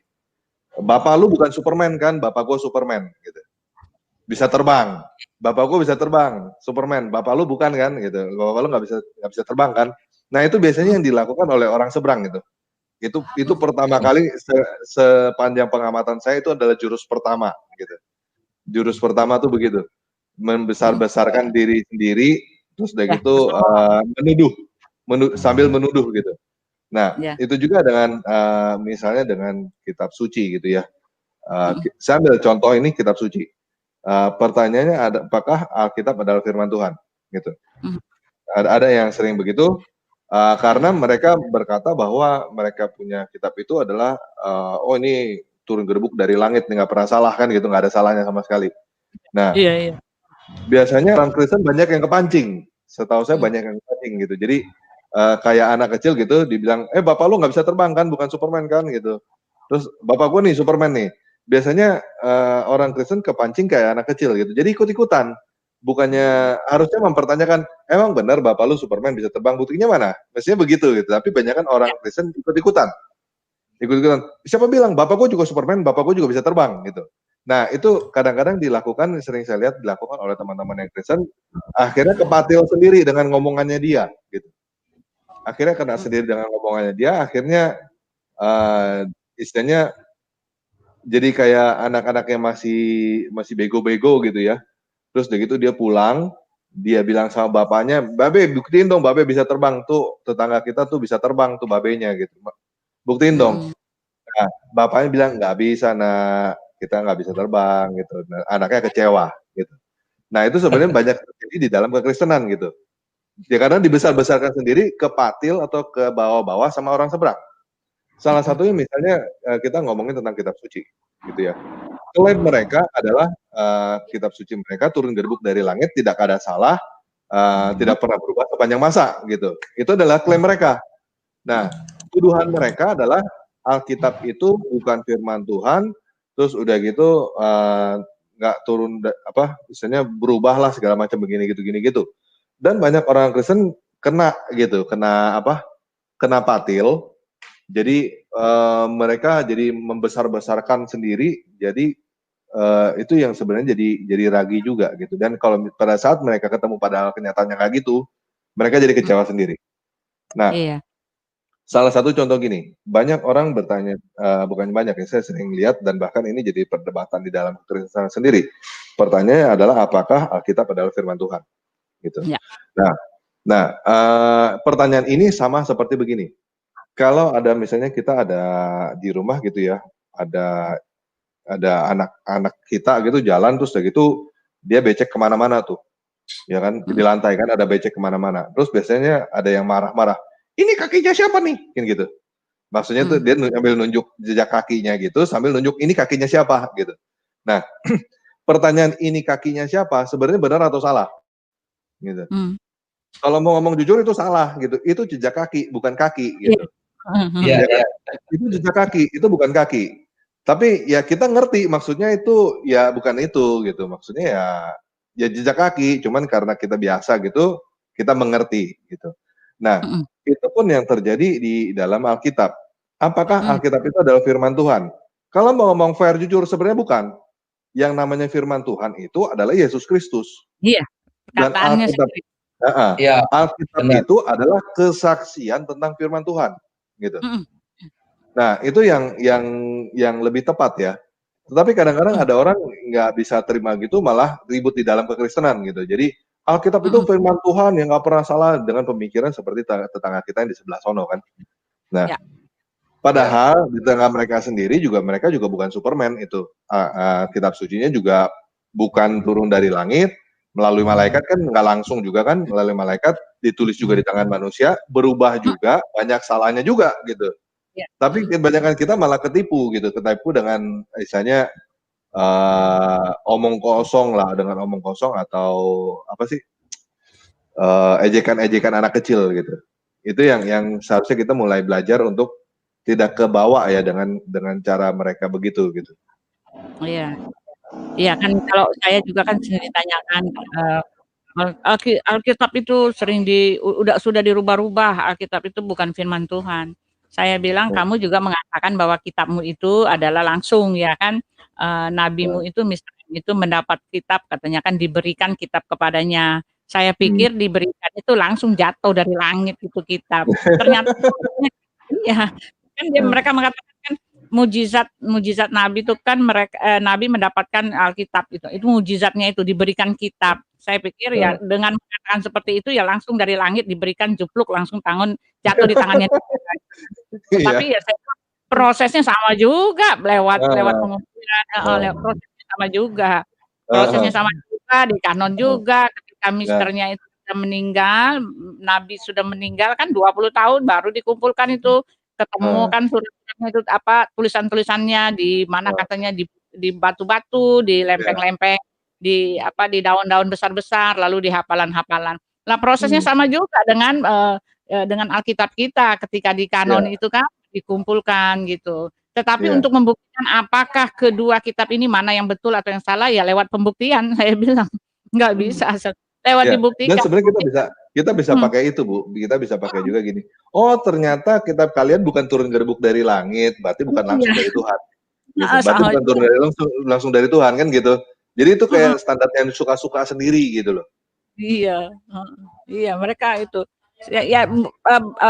[SPEAKER 2] Bapak lu bukan Superman kan? Bapak gua Superman gitu. Bisa terbang. Bapak gua bisa terbang, Superman. Bapak lu bukan kan gitu. Bapak lu nggak bisa terbang kan? Nah, itu biasanya yang dilakukan oleh orang seberang gitu. Itu pertama kali sepanjang pengamatan saya itu adalah jurus pertama gitu. Jurus pertama tuh begitu. Membesar-besarkan diri sendiri, terus udah gitu sambil menuduh gitu. Nah, itu juga dengan misalnya dengan kitab suci gitu ya. Saya ambil contoh ini kitab suci. Pertanyaannya apakah Alkitab adalah firman Tuhan gitu. Ada yang sering begitu. Karena mereka berkata bahwa mereka punya kitab itu adalah oh ini turun gerbuk dari langit, nggak pernah salah kan gitu, nggak ada salahnya sama sekali. Nah, biasanya orang Kristen banyak yang kepancing. Setahu saya banyak yang kepancing gitu. Jadi kayak anak kecil gitu dibilang, bapak lu nggak bisa terbang kan, bukan Superman kan gitu. Terus bapak gua nih Superman nih. Biasanya orang Kristen kepancing kayak anak kecil gitu. Jadi ikut-ikutan. Bukannya harusnya mempertanyakan, emang benar bapak lu Superman bisa terbang, buktinya mana? Mestinya begitu gitu. Tapi banyak kan orang Kristen ikut-ikutan. Siapa bilang bapak gua juga Superman, bapak gua juga bisa terbang gitu. Nah, itu kadang-kadang dilakukan, sering saya lihat dilakukan oleh teman-teman yang Kristen, akhirnya kepatil sendiri dengan ngomongannya dia gitu. Akhirnya kena sendiri dengan ngomongannya dia, akhirnya istilahnya jadi kayak anak-anak yang masih bego-bego gitu ya. Terus udah gitu dia pulang, dia bilang sama bapaknya, "Babe, buktiin dong Babe bisa terbang tuh, tetangga kita tuh bisa terbang tuh babenya gitu. Buktiin dong." Nah, bapaknya bilang, "Nggak bisa, Nak. Kita nggak bisa terbang," gitu. Nah, anaknya kecewa gitu. Nah, itu sebenarnya banyak terjadi di dalam kekristenan gitu. Ya karena dibesar-besarkan sendiri, kepatil atau ke bawah-bawah sama orang seberang. Salah satunya misalnya kita ngomongin tentang kitab suci gitu ya. Klaim mereka adalah kitab suci mereka turun gerbuk dari langit, tidak ada salah, tidak pernah berubah sepanjang masa gitu. Itu adalah klaim mereka. Nah, tuduhan mereka adalah Alkitab itu bukan firman Tuhan, terus udah gitu nggak turun misalnya berubahlah segala macam begini gitu. Dan banyak orang Kristen kena patil. Jadi mereka jadi membesar-besarkan sendiri. Jadi itu yang sebenarnya jadi ragi juga gitu. Dan kalau pada saat mereka ketemu pada kenyataannya kayak gitu, mereka jadi kecewa sendiri. Nah, Salah satu contoh gini, banyak orang bertanya, bukan banyak ya, saya sering lihat dan bahkan ini jadi perdebatan di dalam Kekristenan sendiri. Pertanyaannya adalah apakah Alkitab adalah firman Tuhan, gitu.
[SPEAKER 3] Ya.
[SPEAKER 2] Nah nah, pertanyaan ini sama seperti begini, kalau ada misalnya kita ada di rumah gitu ya, ada anak-anak kita gitu jalan terus udah gitu dia becek kemana-mana tuh, ya kan, di lantai kan ada becek kemana-mana. Terus biasanya ada yang marah-marah, "Ini kakinya siapa nih?" Kan gitu. Maksudnya tuh dia sambil nunjuk jejak kakinya gitu, sambil nunjuk, "Ini kakinya siapa?" Gitu. Nah, pertanyaan ini kakinya siapa sebenarnya benar atau salah? Gitu. Kalau mau ngomong jujur itu salah gitu, itu jejak kaki bukan kaki
[SPEAKER 3] Iya.
[SPEAKER 2] gitu.
[SPEAKER 1] Iya
[SPEAKER 2] Ya kan?
[SPEAKER 1] iya.
[SPEAKER 2] Itu jejak kaki, itu bukan kaki. Tapi ya kita ngerti maksudnya itu ya bukan itu gitu, maksudnya ya jejak kaki, cuman karena kita biasa gitu, kita mengerti gitu. Nah, itu pun yang terjadi di dalam Alkitab. Apakah Alkitab itu adalah firman Tuhan? Kalau mau ngomong fair jujur sebenarnya bukan. Yang namanya firman Tuhan itu adalah Yesus Kristus.
[SPEAKER 3] Iya,
[SPEAKER 2] Dan
[SPEAKER 3] perkataannya
[SPEAKER 2] Alkitab
[SPEAKER 3] sendiri.
[SPEAKER 1] Iya,
[SPEAKER 2] Alkitab
[SPEAKER 1] benar.
[SPEAKER 2] itu adalah kesaksian tentang firman Tuhan, gitu. Nah, itu yang lebih tepat ya. Tetapi kadang-kadang ada orang nggak bisa terima gitu, malah ribut di dalam kekristenan gitu. Jadi Alkitab itu firman Tuhan yang nggak pernah salah dengan pemikiran seperti tetangga kita yang di sebelah sono kan. Nah,
[SPEAKER 3] Ya.
[SPEAKER 2] padahal di tengah mereka sendiri juga mereka juga bukan Superman itu. Kitab sucinya juga bukan turun dari langit melalui malaikat kan nggak langsung juga kan melalui malaikat ditulis juga di tangan manusia berubah juga banyak salahnya juga gitu.
[SPEAKER 3] Ya.
[SPEAKER 2] Tapi kebanyakan kita malah ketipu gitu, ketipu dengan misalnya omong kosong lah dengan omong kosong atau apa sih ejekan-ejekan anak kecil gitu. Itu yang seharusnya kita mulai belajar untuk tidak kebawa ya dengan cara mereka begitu gitu.
[SPEAKER 3] Iya. Iya kan kalau saya juga kan sering ditanyakan, Alkitab itu sering sudah dirubah-rubah, Alkitab itu bukan firman Tuhan. Saya bilang, "Kamu juga mengatakan bahwa kitabmu itu adalah langsung ya kan, nabimu itu misalnya itu mendapat kitab katanya kan diberikan kitab kepadanya. Saya pikir diberikan itu langsung jatuh dari langit itu kitab. Ternyata iya, kan mereka mengatakan kan mujizat nabi itu kan nabi mendapatkan Alkitab itu mujizatnya itu diberikan kitab. Saya pikir ya dengan mengatakan seperti itu ya langsung dari langit diberikan jupluk langsung jatuh di tangannya. Tetapi ya saya prosesnya sama juga lewat pengumpulan lewat prosesnya sama juga. Prosesnya sama juga, di kanon juga ketika misternya itu sudah meninggal, nabi sudah meninggal kan 20 tahun baru dikumpulkan itu, ketemu kan surat-suratnya itu apa, tulisan-tulisannya di mana katanya di batu-batu, di lempeng-lempeng, di apa, di daun-daun besar-besar, lalu di hafalan-hafalan. Lah prosesnya sama juga dengan Alkitab kita ketika di kanon itu kan dikumpulkan gitu. Tetapi untuk membuktikan apakah kedua kitab ini mana yang betul atau yang salah ya lewat pembuktian saya bilang. Nggak bisa lewat
[SPEAKER 2] Dan
[SPEAKER 3] dibuktikan.
[SPEAKER 2] sebenarnya kita bisa pakai itu Bu, kita bisa pakai juga gini, oh ternyata kitab kalian bukan turun gerbuk dari langit, berarti bukan langsung dari Tuhan. Gitu. Berarti bukan turun dari langsung dari Tuhan kan gitu. Jadi itu kayak standar yang suka-suka sendiri gitu loh.
[SPEAKER 3] Iya, iya mereka itu. Ya,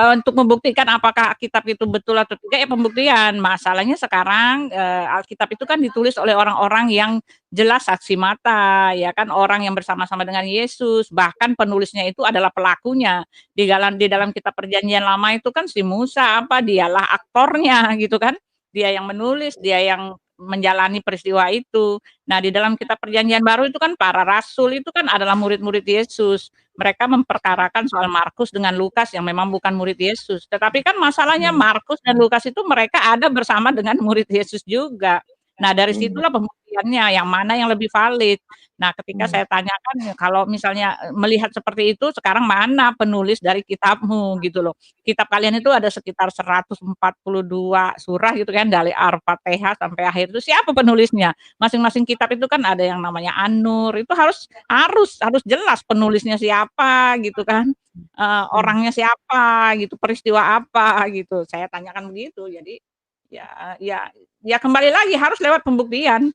[SPEAKER 3] untuk membuktikan apakah kitab itu betul atau tidak ya pembuktian. Masalahnya sekarang Alkitab itu kan ditulis oleh orang-orang yang jelas saksi mata, ya kan orang yang bersama-sama dengan Yesus, bahkan penulisnya itu adalah pelakunya. Di dalam kitab Perjanjian Lama itu kan si Musa dialah aktornya gitu kan. Dia yang menulis, dia yang menjalani peristiwa itu. Nah, di dalam kitab Perjanjian Baru itu kan para rasul itu kan adalah murid-murid Yesus. Mereka memperkarakan soal Markus dengan Lukas yang memang bukan murid Yesus. Tetapi kan masalahnya Markus dan Lukas itu mereka ada bersama dengan murid Yesus juga. Nah, dari situlah pembuktiannya yang mana yang lebih valid. Nah, ketika saya tanyakan kalau misalnya melihat seperti itu sekarang mana penulis dari kitabmu gitu loh. Kitab kalian itu ada sekitar 142 surah gitu kan dari Al-Fatihah sampai akhir itu siapa penulisnya? Masing-masing kitab itu kan ada yang namanya An-Nur, itu harus jelas penulisnya siapa gitu kan, orangnya siapa gitu, peristiwa apa gitu, saya tanyakan begitu. Jadi ya kembali lagi harus lewat pembuktian,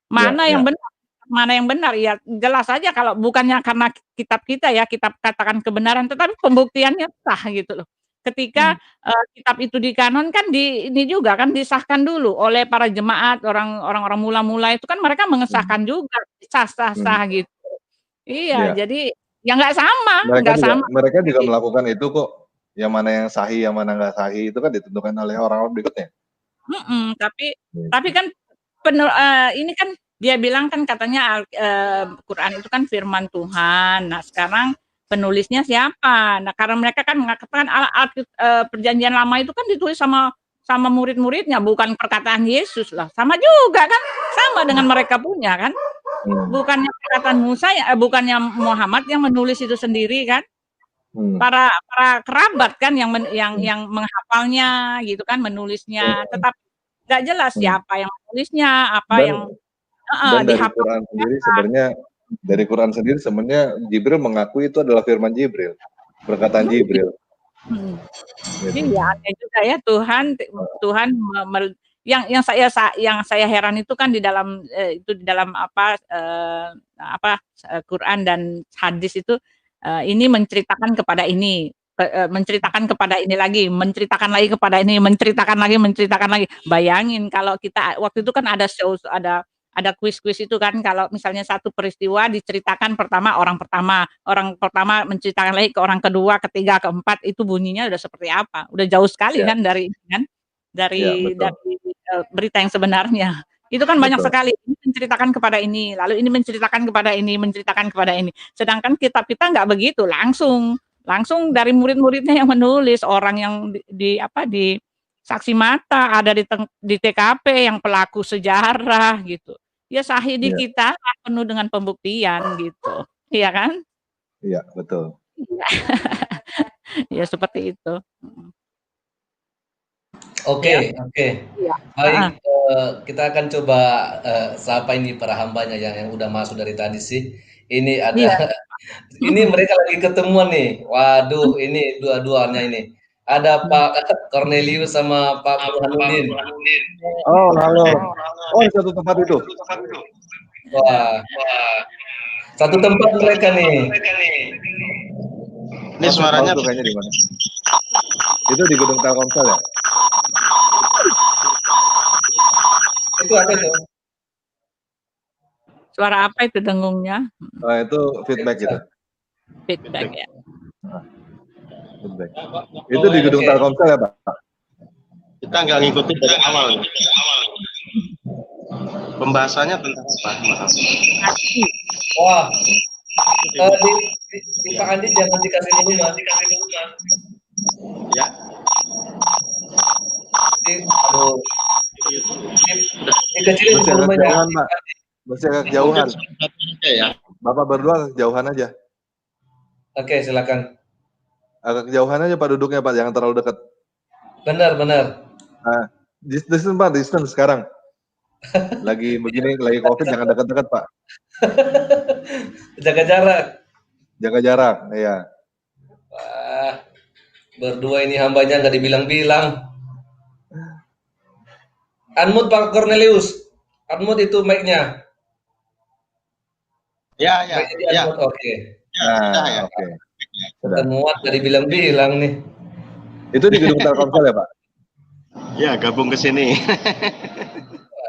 [SPEAKER 3] mana yang benar, ya jelas saja kalau bukannya karena kitab kita ya, kitab katakan kebenaran, tetapi pembuktiannya sah gitu loh. ketika kitab itu dikanon kan ini juga kan disahkan dulu oleh para jemaat, orang-orang mula-mula itu kan mereka mengesahkan juga sah-sah gitu. Iya,
[SPEAKER 2] Iya.
[SPEAKER 3] jadi ya nggak sama.
[SPEAKER 2] Mereka juga melakukan itu kok. Yang mana yang sahih, yang mana nggak sahih itu kan ditentukan oleh orang-orang berikutnya.
[SPEAKER 3] Tapi kan ini kan dia bilang kan katanya Quran itu kan firman Tuhan. Nah, sekarang penulisnya siapa? Nah, karena mereka kan mengatakan perjanjian lama itu kan ditulis sama murid-muridnya, bukan perkataan Yesus lah. Sama juga kan, sama dengan mereka punya kan. Bukannya perkataan Musa, bukannya Muhammad yang menulis itu sendiri kan. Para kerabat kan yang menghafalnya gitu kan, menulisnya. Tetapi nggak jelas siapa yang menulisnya, apa yang
[SPEAKER 2] dihafal. Quran sendiri sebenarnya dari Quran sendiri sebenarnya Jibril mengakui itu adalah firman Jibril, perkataan Jibril.
[SPEAKER 3] Iya, aneh juga ya Tuhan yang saya heran itu kan di dalam Quran dan hadis itu ini menceritakan kepada ini, menceritakan kepada ini lagi, menceritakan lagi kepada ini, menceritakan lagi. Bayangin kalau kita waktu itu kan ada kuis-kuis itu kan, kalau misalnya satu peristiwa diceritakan orang pertama menceritakan lagi ke orang kedua, ketiga, keempat, itu bunyinya udah seperti apa? Udah jauh sekali kan dari berita yang sebenarnya. Itu kan banyak sekali, ini menceritakan kepada ini, lalu ini menceritakan kepada ini. Sedangkan kitab kita nggak begitu, langsung dari murid-muridnya yang menulis, orang yang di saksi mata, ada di TKP yang pelaku sejarah gitu. Ya sahih di kita penuh dengan pembuktian gitu. Iya kan?
[SPEAKER 2] Iya, betul.
[SPEAKER 3] Ya seperti itu.
[SPEAKER 1] Oke. Baik, kita akan coba sapa ini para hambanya yang udah masuk dari tadi sih. Ini ada ini mereka lagi ketemuan nih. Waduh, ini dua-duanya ini. Ada Pak Cornelius sama Pak Burhanuddin.
[SPEAKER 2] Oh, halo. Oh, satu tempat itu.
[SPEAKER 1] Wah. Satu tempat mereka nih.
[SPEAKER 2] Ini suaranya tuh kayaknya di mana? Itu di gedung Telkomsel ya?
[SPEAKER 1] Itu apa itu?
[SPEAKER 3] Suara apa itu dengungnya?
[SPEAKER 2] Itu feedback gitu.
[SPEAKER 3] Feedback ya.
[SPEAKER 2] Feedback. Itu di gedung Telkomsel ya, Pak?
[SPEAKER 4] Kita nggak ngikutin dari awal. Pembahasannya tentang apa?
[SPEAKER 1] Wah. Di Pak Andi jangan dikasih dulu, Mas.
[SPEAKER 4] Ya.
[SPEAKER 1] Dikecilin volumenya.
[SPEAKER 2] Masih agak jauhan. Bapak berdua jauhan aja.
[SPEAKER 1] Oke, silakan.
[SPEAKER 2] Agak jauhan aja Pak duduknya Pak, jangan terlalu dekat.
[SPEAKER 1] Benar.
[SPEAKER 2] Nah, distance Pak, distance sekarang. Lagi begini, lagi COVID, jangan dekat-dekat Pak.
[SPEAKER 1] Jaga jarak.
[SPEAKER 2] Jaga jarak, iya.
[SPEAKER 1] Wah, berdua ini hambanya nggak dibilang-bilang. Unmute Pak Cornelius. Unmute itu mic-nya.
[SPEAKER 4] Ya.
[SPEAKER 1] Oke.
[SPEAKER 4] Ya.
[SPEAKER 2] Oke.
[SPEAKER 1] Muat nggak dibilang-bilang nih.
[SPEAKER 2] Itu di gedung Telkomsel ya Pak?
[SPEAKER 4] Ya, gabung ke sini.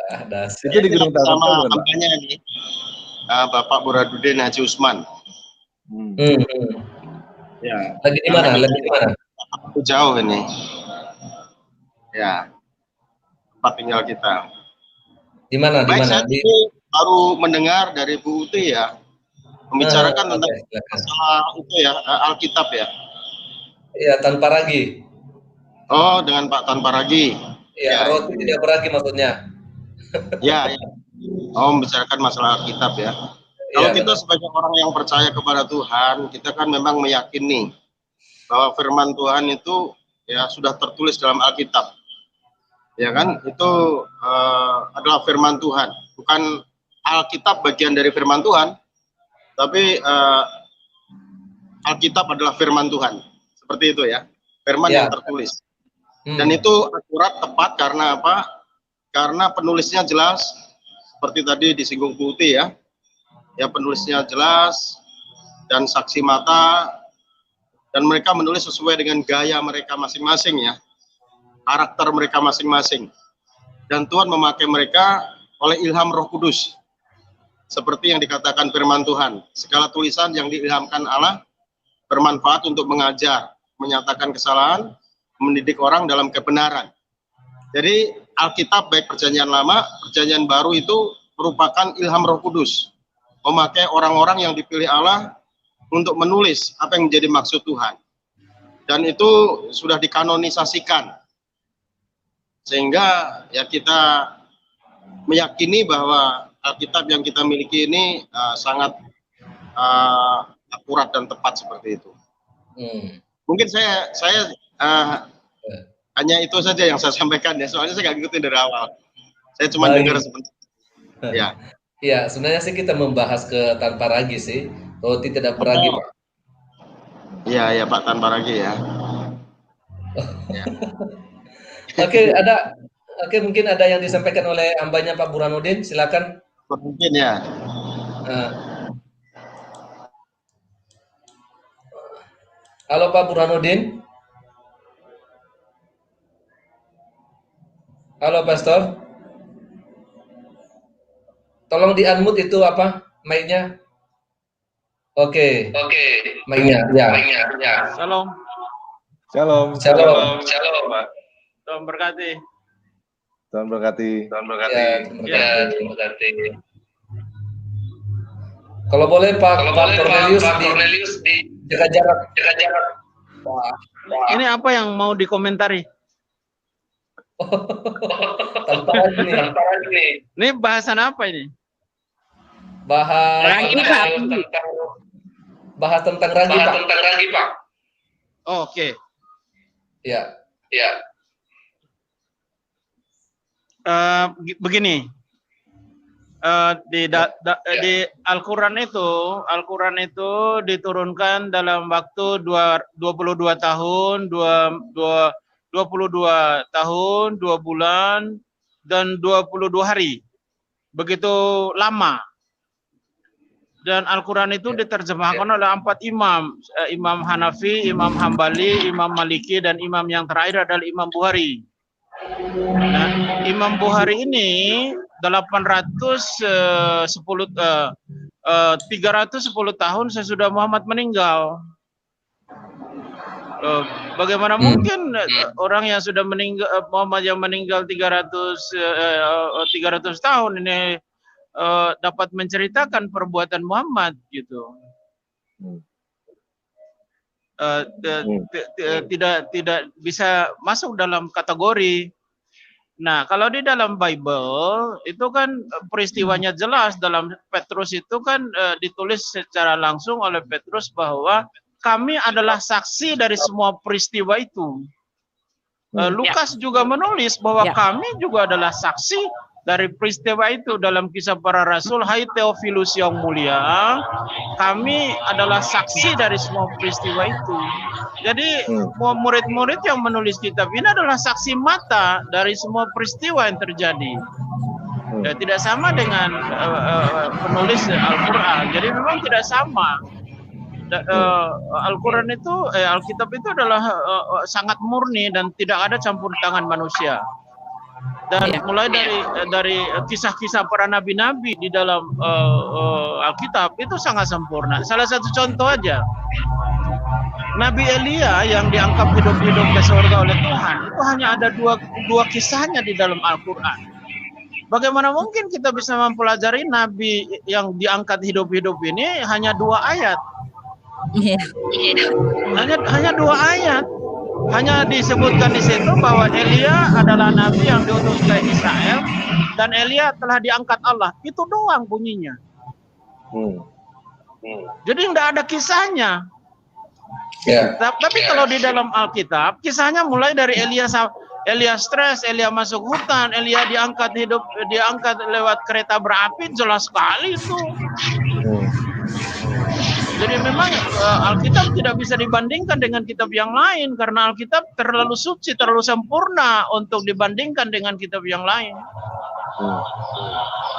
[SPEAKER 1] Wah, dasar.
[SPEAKER 2] Itu di gedung Telkomsel
[SPEAKER 4] sama hambanya nih. Bapak Burhanuddin Haji Usman. Ya.
[SPEAKER 1] Lagi di mana?
[SPEAKER 4] Jauh ini. Ya. Tempat tinggal kita.
[SPEAKER 1] Di mana?
[SPEAKER 4] Saya baru mendengar dari Bu Uti ya, membicarakan tentang masalah itu ya, Alkitab ya.
[SPEAKER 1] Iya, tanpa ragi.
[SPEAKER 4] Oh, dengan Pak Tanpa Ragi.
[SPEAKER 1] Iya, roti tidak beragi maksudnya.
[SPEAKER 4] Ya. Oh, membicarakan masalah Alkitab ya. Kalau kita sebagai orang yang percaya kepada Tuhan, kita kan memang meyakini bahwa firman Tuhan itu ya sudah tertulis dalam Alkitab. Ya kan? Itu adalah firman Tuhan. Bukan Alkitab bagian dari firman Tuhan, tapi Alkitab adalah firman Tuhan. Seperti itu ya. Firman yang tertulis. Dan itu akurat, tepat karena apa? Karena penulisnya jelas, seperti tadi disinggung Putih ya. Ya, penulisnya jelas dan saksi mata dan mereka menulis sesuai dengan gaya mereka masing-masing ya, karakter mereka masing-masing. Dan Tuhan memakai mereka oleh ilham Roh Kudus. Seperti yang dikatakan firman Tuhan, segala tulisan yang diilhamkan Allah bermanfaat untuk mengajar, menyatakan kesalahan, mendidik orang dalam kebenaran. Jadi Alkitab baik Perjanjian Lama, Perjanjian Baru itu merupakan ilham Roh Kudus, memakai orang-orang yang dipilih Allah untuk menulis apa yang menjadi maksud Tuhan. Dan itu sudah dikanonisasikan. Sehingga ya kita meyakini bahwa Alkitab yang kita miliki ini sangat akurat dan tepat seperti itu. Mungkin saya hanya itu saja yang saya sampaikan ya, soalnya saya nggak ngikutin dari awal. Saya cuma dengar sebentar. Ya.
[SPEAKER 1] Ya, sebenarnya sih kita membahas ke tanpa ragi sih. Roti tidak beragi, Pak.
[SPEAKER 4] Iya, ya Pak, tanpa ragi ya. Ya.
[SPEAKER 1] Oke, mungkin ada yang disampaikan oleh hambanya Pak Burhanuddin, silakan.
[SPEAKER 4] Mungkin ya.
[SPEAKER 1] Halo Pak Burhanuddin. Halo Pastor. Tolong di-unmute itu apa? Mic-nya. Oke. Mic-nya. Ya.
[SPEAKER 5] Shalom.
[SPEAKER 2] Shalom.
[SPEAKER 5] Pak. Tuhan berkati.
[SPEAKER 2] Tuhan berkati.
[SPEAKER 1] Ya, terima kasih. Kalau boleh Pak Cornelius di jaga jarak.
[SPEAKER 5] Ini apa yang mau dikomentari?
[SPEAKER 1] Tanpa ini.
[SPEAKER 5] Ini bahasan apa ini?
[SPEAKER 1] Bahas tentang ragi, Pak.
[SPEAKER 5] Oh, oke.
[SPEAKER 1] Ya.
[SPEAKER 5] Begini. Di Al-Quran itu diturunkan dalam waktu 22 tahun, 22 tahun, 2 bulan, dan 22 hari. Begitu lama. Dan Al-Quran itu diterjemahkan oleh 4 imam. Imam Hanafi, Imam Hambali, Imam Maliki, dan imam yang terakhir adalah Imam Bukhari. Nah, Imam Bukhari ini 310 tahun sesudah Muhammad meninggal. Bagaimana mungkin orang yang sudah meninggal, Muhammad yang meninggal 300 tahun ini dapat menceritakan perbuatan Muhammad gitu. Tidak bisa masuk dalam kategori. Nah, kalau di dalam Bible itu kan peristiwanya jelas. Dalam Petrus itu kan ditulis secara langsung oleh Petrus bahwa kami adalah saksi dari semua peristiwa itu. Lukas juga menulis bahwa kami juga adalah saksi dari peristiwa itu dalam Kisah Para Rasul. Hai Theophilus yang mulia, kami adalah saksi dari semua peristiwa itu. Jadi murid-murid yang menulis kitab ini adalah saksi mata dari semua peristiwa yang terjadi. Tidak sama dengan penulis Al-Quran. Jadi memang tidak sama. Al-Quran itu, Alkitab itu adalah sangat murni dan tidak ada campur tangan manusia. Dan mulai dari kisah-kisah para nabi-nabi di dalam Alkitab itu sangat sempurna. Salah satu contoh aja, Nabi Elia yang diangkat hidup-hidup ke surga oleh Tuhan, itu hanya ada dua kisahnya di dalam Al-Quran. Bagaimana mungkin kita bisa mempelajari Nabi yang diangkat hidup-hidup ini hanya 2 ayat? Hanya 2 ayat. Hanya disebutkan di situ bahwa Elia adalah nabi yang diutus ke Israel dan Elia telah diangkat Allah. Itu doang bunyinya. Jadi tidak ada kisahnya. Tapi kalau di dalam Alkitab, kisahnya mulai dari Elia stres, Elia masuk hutan, Elia diangkat lewat kereta berapi, jelas sekali itu. Jadi memang Alkitab tidak bisa dibandingkan dengan kitab yang lain karena Alkitab terlalu suci, terlalu sempurna untuk dibandingkan dengan kitab yang lain.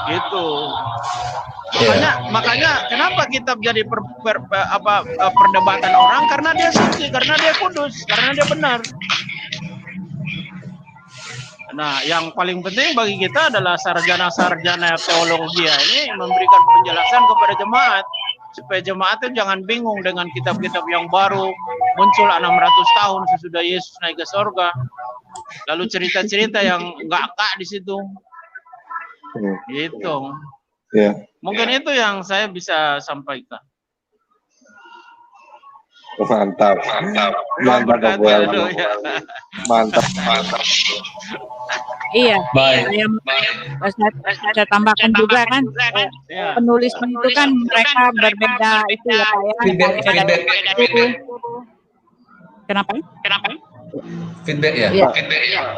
[SPEAKER 5] Gitu. Makanya kenapa kitab jadi perdebatan orang, karena dia suci, karena dia kudus, karena dia benar. Nah, yang paling penting bagi kita adalah sarjana-sarjana teologi ini memberikan penjelasan kepada jemaat, supaya jemaat itu jangan bingung dengan kitab-kitab yang baru muncul 600 tahun sesudah Yesus naik ke surga. Lalu cerita-cerita yang enggak di situ. Gitu.
[SPEAKER 2] Ya.
[SPEAKER 5] Mungkin itu yang saya bisa sampaikan.
[SPEAKER 2] Mantap. Mantap.
[SPEAKER 3] Iya.
[SPEAKER 1] Baik.
[SPEAKER 3] Saya tambahkan juga kan, penulis itu kan mereka berbeda itu ya Pak ya.
[SPEAKER 1] Feedback.
[SPEAKER 3] Kenapa?
[SPEAKER 1] Feedback ya.
[SPEAKER 3] Iya.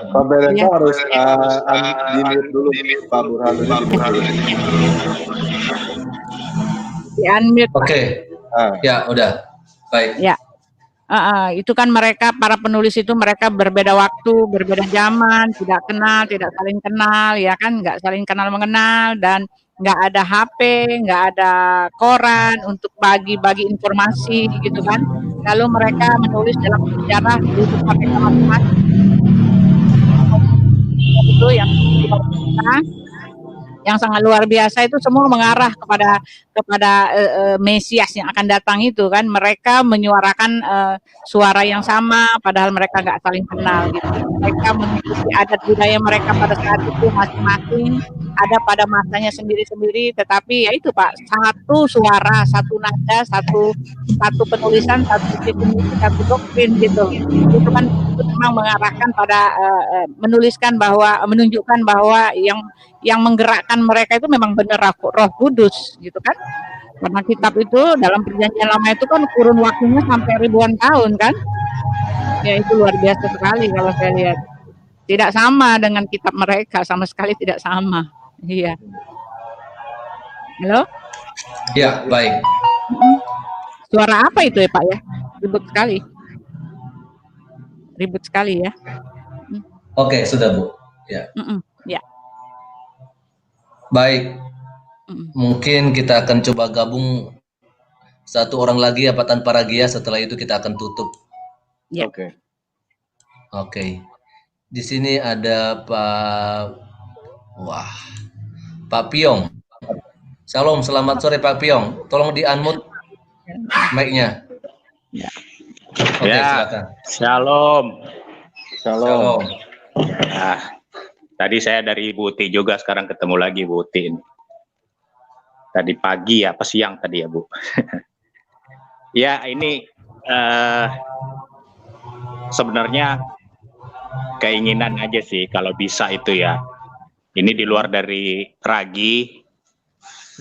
[SPEAKER 2] Pak Berenko harus di-mute dulu, Pak Burhan.
[SPEAKER 3] Di-unmute.
[SPEAKER 1] Oke. Ya, udah. Baik.
[SPEAKER 3] Ya. Itu kan mereka, para penulis itu mereka berbeda waktu, berbeda zaman, tidak saling kenal, ya kan, nggak saling kenal mengenal, dan nggak ada HP, nggak ada koran untuk bagi-bagi informasi gitu kan. Lalu mereka menulis dalam sejarah hidup mereka masing-masing. Itu yang sangat luar biasa itu semua mengarah kepada Mesias yang akan datang itu kan. Mereka menyuarakan suara yang sama padahal mereka nggak saling kenal gitu. Mereka mengikuti adat budaya mereka pada saat itu masing-masing, ada pada masanya sendiri-sendiri, tetapi ya itu Pak, satu suara, satu nada, satu penulisan, satu definisi, satu doktrin gitu. Itu kan memang mengarahkan pada menunjukkan bahwa yang menggerakkan mereka itu memang benar Roh Kudus gitu kan. Karena kitab itu dalam Perjanjian Lama itu kan kurun waktunya sampai ribuan tahun kan. Ya itu luar biasa sekali kalau saya lihat. Tidak sama dengan kitab mereka, sama sekali tidak sama. Iya. Halo?
[SPEAKER 1] Ya, baik.
[SPEAKER 3] Suara apa itu ya Pak ya? Ribut sekali ya.
[SPEAKER 1] Oke, sudah Bu. Ya.
[SPEAKER 3] Ya.
[SPEAKER 1] Baik. Mungkin kita akan coba gabung satu orang lagi apa tanpa ragia, setelah itu kita akan tutup.
[SPEAKER 3] Ya.
[SPEAKER 1] Oke. Di sini ada Pak Piong. Shalom, selamat sore Pak Piong. Tolong di-unmute mic-nya.
[SPEAKER 3] Ya.
[SPEAKER 1] Oke, silakan.
[SPEAKER 6] Shalom. Nah, tadi saya dari Bu Uti juga, sekarang ketemu lagi Bu Uti. Tadi pagi apa siang tadi ya Bu? Ya ini sebenarnya keinginan aja sih kalau bisa itu ya. Ini di luar dari Ragi.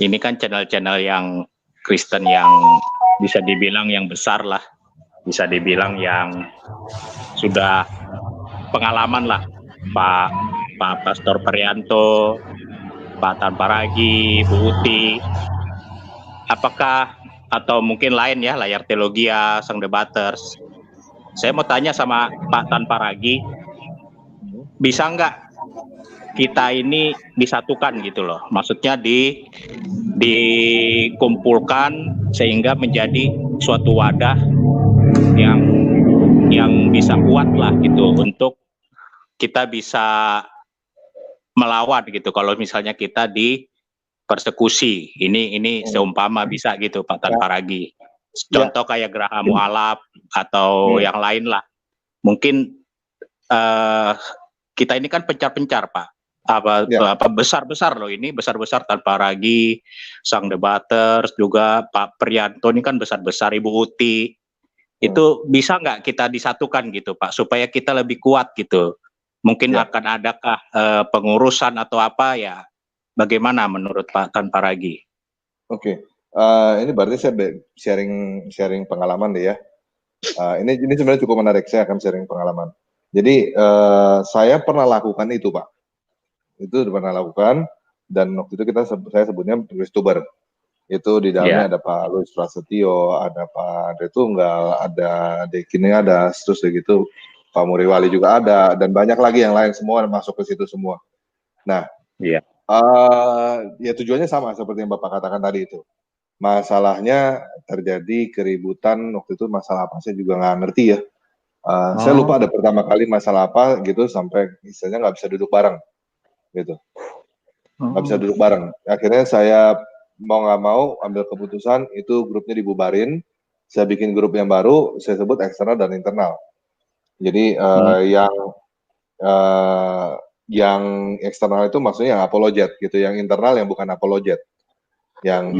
[SPEAKER 6] Ini kan channel-channel yang Kristen yang bisa dibilang yang besar lah. Bisa dibilang yang sudah pengalaman lah. Pak Pastor Perianto, Pak Tan Paragi, Bu Uti, apakah atau mungkin lain ya, Layar Teologia, Sang Debaters. Saya mau tanya sama Pak Tan Paragi, bisa nggak kita ini disatukan gitu loh, maksudnya dikumpulkan sehingga menjadi suatu wadah yang bisa kuat lah gitu untuk kita bisa melawan gitu kalau misalnya kita dipersekusi. Ini seumpama bisa gitu Pak Tan Paragi. Contoh kayak Geraha Mu'alaf atau yang lain lah. Mungkin kita ini kan pencar-pencar Pak. Apa besar-besar loh ini, besar-besar Tan Paragi, Sang Debaters, juga Pak Prianto ini kan besar-besar, Ibu Uti. Itu bisa nggak kita disatukan gitu Pak, supaya kita lebih kuat gitu. Mungkin akan adakah pengurusan atau apa ya? Bagaimana menurut Pak Tan Paragi?
[SPEAKER 2] Oke. Ini berarti saya sharing pengalaman deh ya. Ini sebenarnya cukup menarik. Saya akan sharing pengalaman. Jadi saya pernah lakukan itu Pak. Itu pernah lakukan dan waktu itu saya sebutnya Kristuber. Itu di dalamnya ada Pak Louis Prasetyo, ada Pak Andre Tunggal, ada Dekini ada, terus gitu. Pak Muriwali juga ada, dan banyak lagi yang lain, semua masuk ke situ semua. Nah,
[SPEAKER 6] Iya.
[SPEAKER 2] Ya tujuannya sama seperti yang Bapak katakan tadi itu. Masalahnya terjadi keributan waktu itu masalah apa saya juga nggak ngerti ya. Saya lupa ada pertama kali masalah apa gitu sampai istilahnya nggak bisa duduk bareng gitu. Nggak bisa duduk bareng. Akhirnya saya mau nggak mau ambil keputusan itu grupnya dibubarin. Saya bikin grup yang baru, saya sebut eksternal dan internal. Jadi yang eksternal itu maksudnya yang apologet gitu, yang internal yang bukan apologet, yang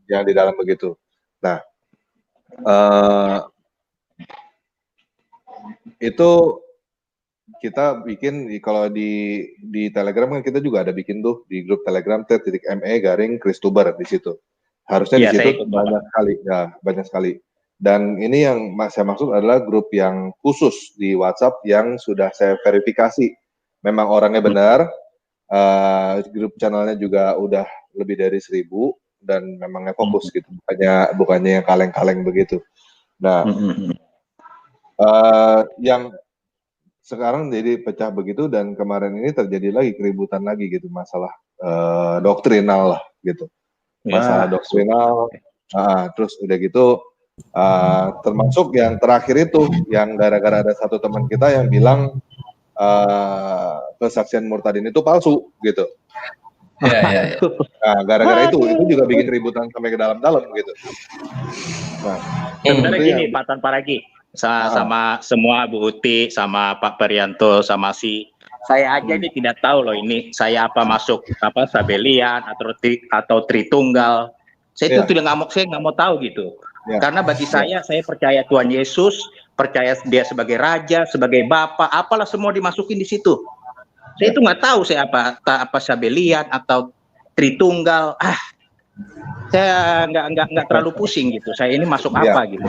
[SPEAKER 2] di dalam begitu. Nah, itu kita bikin kalau di Telegram kan kita juga ada bikin tuh di grup Telegram t.me/Kristuber di situ. Harusnya di situ banyak sekali. Dan ini yang saya maksud adalah grup yang khusus di WhatsApp yang sudah saya verifikasi. Memang orangnya benar, grup channelnya juga udah lebih dari 1.000 dan memangnya fokus gitu, bukannya yang kaleng-kaleng begitu. Nah, yang sekarang jadi pecah begitu dan kemarin ini terjadi lagi keributan lagi gitu, masalah doktrinal lah gitu, masalah doktrinal. Terus udah gitu termasuk yang terakhir itu yang gara-gara ada satu teman kita yang bilang kesaksian Murtadin itu palsu gitu.
[SPEAKER 1] Ya.
[SPEAKER 2] Nah, gara-gara itu juga bikin ributan sampai ke dalam-dalam gitu. Nah,
[SPEAKER 6] sebenarnya gini Pak Tanpa Ragi, sama semua Bu Uti, sama Pak Perianto, sama saya aja ini tidak tahu loh ini saya apa masuk Sabelian atau Tritunggal. Saya itu saya nggak mau tahu gitu. Karena bagi saya percaya Tuhan Yesus, percaya dia sebagai Raja, sebagai Bapa, apalah semua dimasukin di situ. Saya itu nggak tahu saya apa Sabelian atau Tritunggal. Saya nggak terlalu pusing gitu. Saya ini masuk apa gitu.